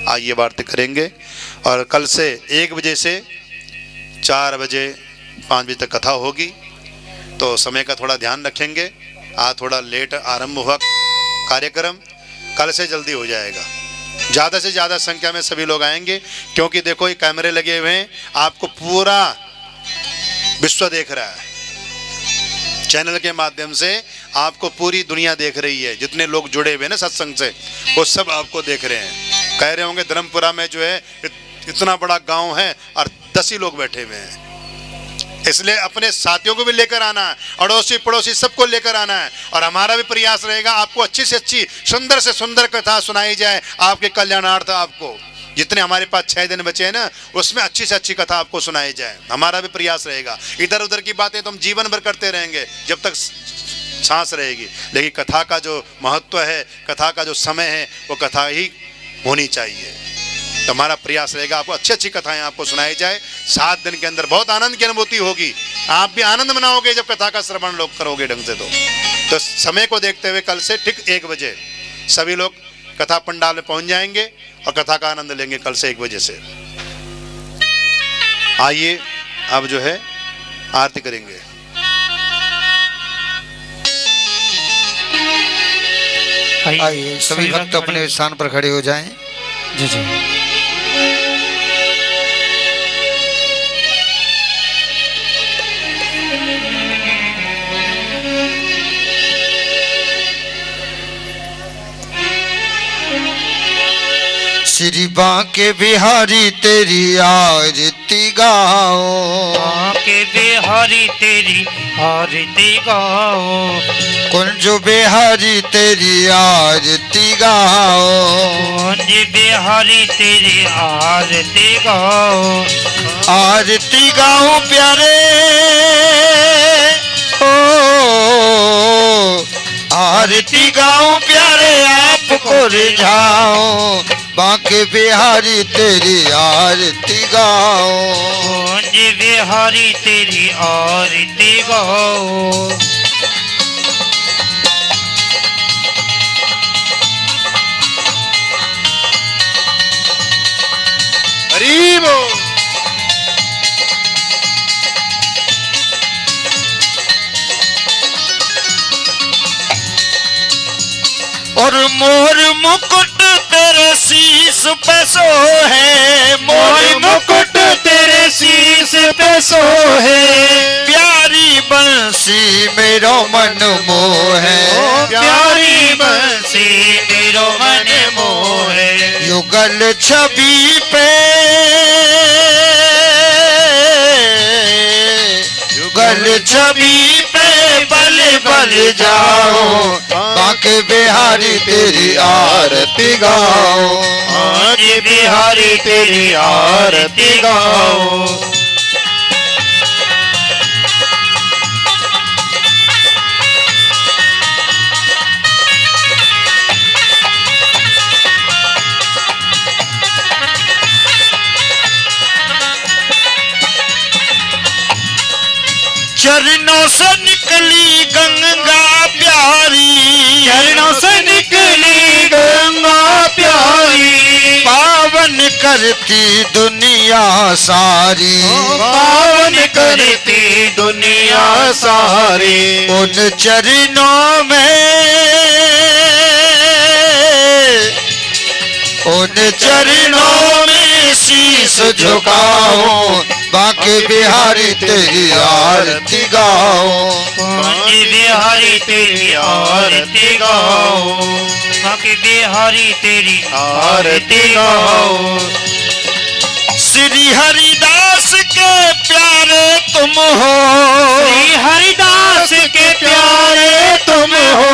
आइए वार्ता करेंगे और कल से 1 बजे से 4 बजे 5 बजे तक कथा होगी, तो समय का थोड़ा ध्यान रखेंगे। आज थोड़ा लेट आरंभ हुआ कार्यक्रम, कल से जल्दी हो जाएगा। ज़्यादा से ज़्यादा संख्या में सभी लोग आएंगे, क्योंकि देखो ये कैमरे लगे हुए हैं, आपको पूरा विश्व देख रहा है। चैनल के माध्यम से आपको पूरी दुनिया देख रही है। जितने लोग जुड़े हुए हैं ना सत्संग से, वो सब आपको देख रहे हैं। कह रहे होंगे धर्मपुरा में जो है इतना बड़ा गांव है और 10 ही लोग बैठे हुए हैं। इसलिए अपने साथियों को भी लेकर आना है, अड़ोसी पड़ोसी सबको लेकर आना है। और हमारा भी प्रयास रहेगा आपको अच्छी से अच्छी, सुंदर से सुंदर कथा सुनाई जाए आपके कल्याणार्थ। आपको जितने हमारे पास 6 दिन बचे हैं ना, उसमें अच्छी से अच्छी कथा आपको सुनाई जाए। हमारा भी प्रयास रहेगा। इधर उधर की बातें तो हम जीवन भर करते रहेंगे जब तक सांस रहेगी, लेकिन कथा का जो महत्व है, कथा का जो समय है, वो कथा ही होनी चाहिए। तो हमारा प्रयास रहेगा आपको अच्छी अच्छी कथाएं आपको सुनाई जाए। 7 दिन के अंदर बहुत आनंद की अनुभूति होगी। आप भी आनंद मनाओगे जब कथा का श्रवण लोग करोगे ढंग से। तो तो समय को देखते हुए कल से ठीक 1 बजे सभी लोग कथा पंडाल में पहुंच जाएंगे और कथा का आनंद लेंगे कल से 1 बजे से। आइए अब जो है आरती करेंगे। आइए सभी भक्त अपने स्थान पर खड़े हो जाएं। जी जी। श्री बांके बिहारी तेरी आरती गाओ, बांके बिहारी तेरी आरती गाओ, कुंज बिहारी तेरी आरती गाओ, कुंज बिहारी तेरी आरती गाओ, आरती गाओ प्यारे ओ, आरती गाओ प्यारे आपको रिझाओ, बांके बिहारी तेरी आरती गाओ, कुंज बिहारी तेरी आरती गाओ। हरि बोल। और मोर मुकुट तेरे शीश पे सो है, मोर मुकुट तेरे शीश पे सोहे, प्यारी बंसी मेरो मन मोहे, प्यारी बंसी मेरो मन मोहे, युगल छवि पे युगल छवि पे बल बल जाओ, बांके बिहारी तेरी आरती गाओ, आज बिहारी तेरी आरती गाओ। चरणों से निकली गंगा प्यारी, चरणों से निकली गंगा प्यारी, पावन करती दुनिया सारी, पावन करती दुनिया सारी, उन चरणों में उन चरणों में शीश झुकाओ, बांके बिहारी तेरी आरती गाओ, कुंज बिहारी तेरी आरती गाओ, बांके बिहारी तेरी आरती गाओ। श्री हरिदास के प्यारे तुम हो, श्री हरिदास के प्यारे तुम हो,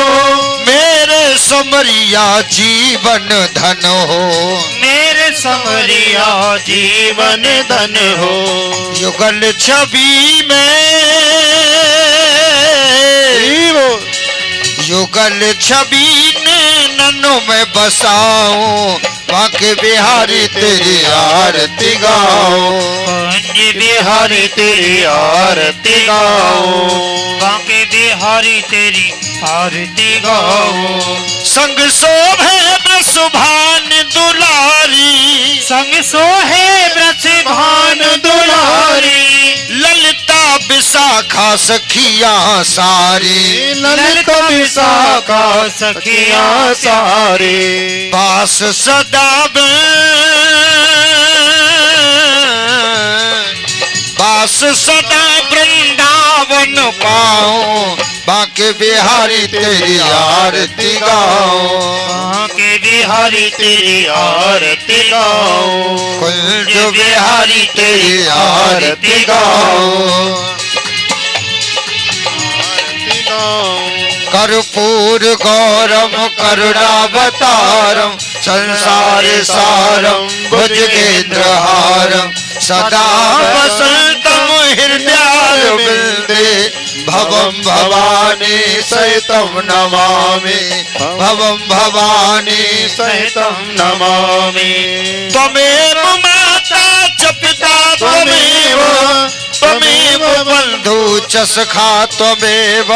मेरे समरिया जीवन धन हो, मेरे समरिया जीवन धन हो, युगल छवि में युगल छवि नैनों में बसाओ, बांके बिहारी तेरी आरती गाओ, कुंज बिहारी तेरी आरती गाओ, बांके बिहारी तेरी आरती गाओ। संग शोभे सुभान दुलारी, संग सोहे ब्रज भान दुलारी, ललिता विशाखा सखिया सारी, ललित विशाखा सखिया सारे, पास सदा पास सदा वृंदावन पाओ, बांके बिहारी तेरी आरती गाओ, बांके बिहारी तेरी आरती गाओ, कुंज बिहारी तेरी आरती गाओ, कर्पूर गौरम करुणावतारम संसार सारम भुजगेंद्रहारम सदा वसंतम हृदयारविंदे भवम भवानी सहितम नमामि, भवम भवानी सहितं नमामि। त्वमेव माता च पिता त्वमेव त्वमेव बन्धु वचसखा त्वमेव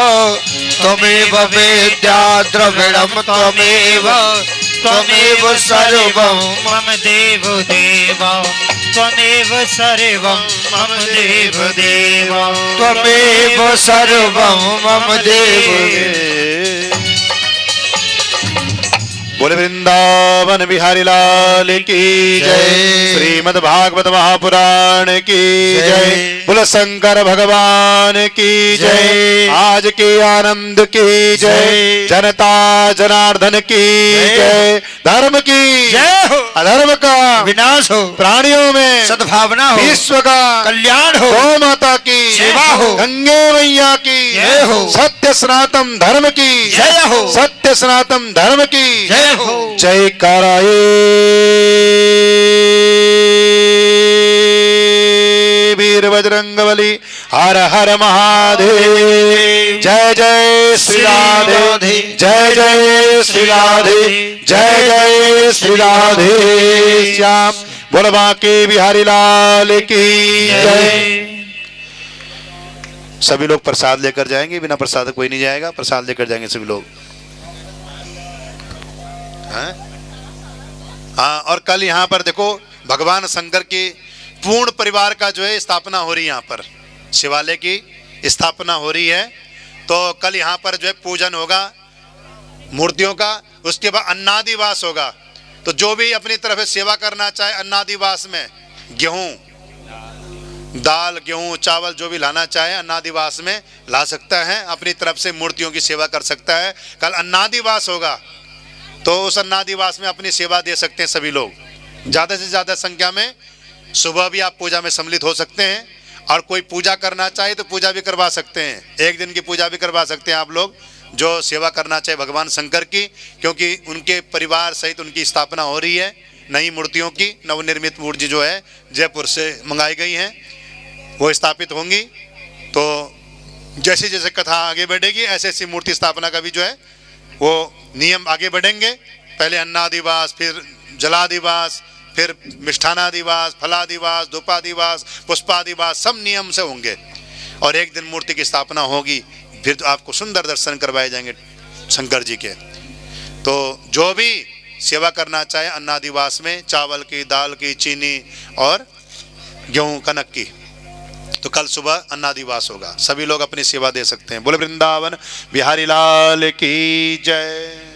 त्वमेव वेद्या द्रविणं त्वमेव त्वमेव सर्वं मम देव देव त्वमेव सर्वं मम देव देव त्वमेव सर्वं मम देव बोले वृंदावन बिहारी लाल की जय। श्रीमद् भागवत महापुराण की जय। बोले शंकर भगवान की जय। आज के आनंद की जय। जनता जनार्दन की जय। धर्म की जय हो। अधर्म का विनाश हो। प्राणियों में सद्भावना हो। विश्व का कल्याण हो। गौ माता की सेवा हो। गंगे मैया की जय हो। सत्य सनातन धर्म की जय हो। सत्य सनातन धर्म की जय हो। जय कराए वीर बजरंगबली। हर हर महादेव। जय जय श्री राधे। जय जय श्री राधे। जय जय श्री राधे श्याम। बोल बांके बिहारी लाल की जय। सभी लोग प्रसाद लेकर जाएंगे, बिना प्रसाद कोई नहीं जाएगा। प्रसाद लेकर जाएंगे सभी लोग। हाँ, और कल यहाँ पर देखो भगवान शंकर की पूर्ण परिवार का जो है स्थापना हो रही है। यहाँ पर शिवालय की स्थापना हो रही है। तो कल यहाँ पर जो है पूजन होगा मूर्तियों का। उसके बाद अन्नादिवास होगा। तो जो भी अपनी तरफ से सेवा करना चाहे अन्नादिवास में गेहूँ, दाल, गेहूँ, चावल जो भी लाना चाहे अन्नादिवास में ला सकता है। अपनी तरफ से मूर्तियों की सेवा कर सकता है। कल अन्नादिवास होगा तो उस अन्नादिवास में अपनी सेवा दे सकते हैं सभी लोग। ज़्यादा से ज़्यादा संख्या में सुबह भी आप पूजा में सम्मिलित हो सकते हैं। और कोई पूजा करना चाहे तो पूजा भी करवा सकते हैं। एक दिन की पूजा भी करवा सकते हैं आप लोग जो सेवा करना चाहे भगवान शंकर की। क्योंकि उनके परिवार सहित उनकी स्थापना हो रही है नई मूर्तियों की। नवनिर्मित मूर्ति जो है जयपुर से मंगाई गई हैं, वो स्थापित होंगी। तो जैसे जैसे कथा आगे बढ़ेगी ऐसे ऐसी मूर्ति स्थापना का भी जो है वो नियम आगे बढ़ेंगे। पहले अन्नादिवास, फिर जलादिवास, फिर मिष्ठानादिवास, फलादिवास, धूपादिवास, पुष्पादिवास, सब नियम से होंगे। और एक दिन मूर्ति की स्थापना होगी। फिर तो आपको सुंदर दर्शन करवाए जाएंगे शंकर जी के। तो जो भी सेवा करना चाहे अन्नादिवास में चावल की, दाल की, चीनी और गेहूँ कनक की, तो कल सुबह अन्नादिवास होगा। सभी लोग अपनी सेवा दे सकते हैं। बोले वृंदावन बिहारी लाल की जय।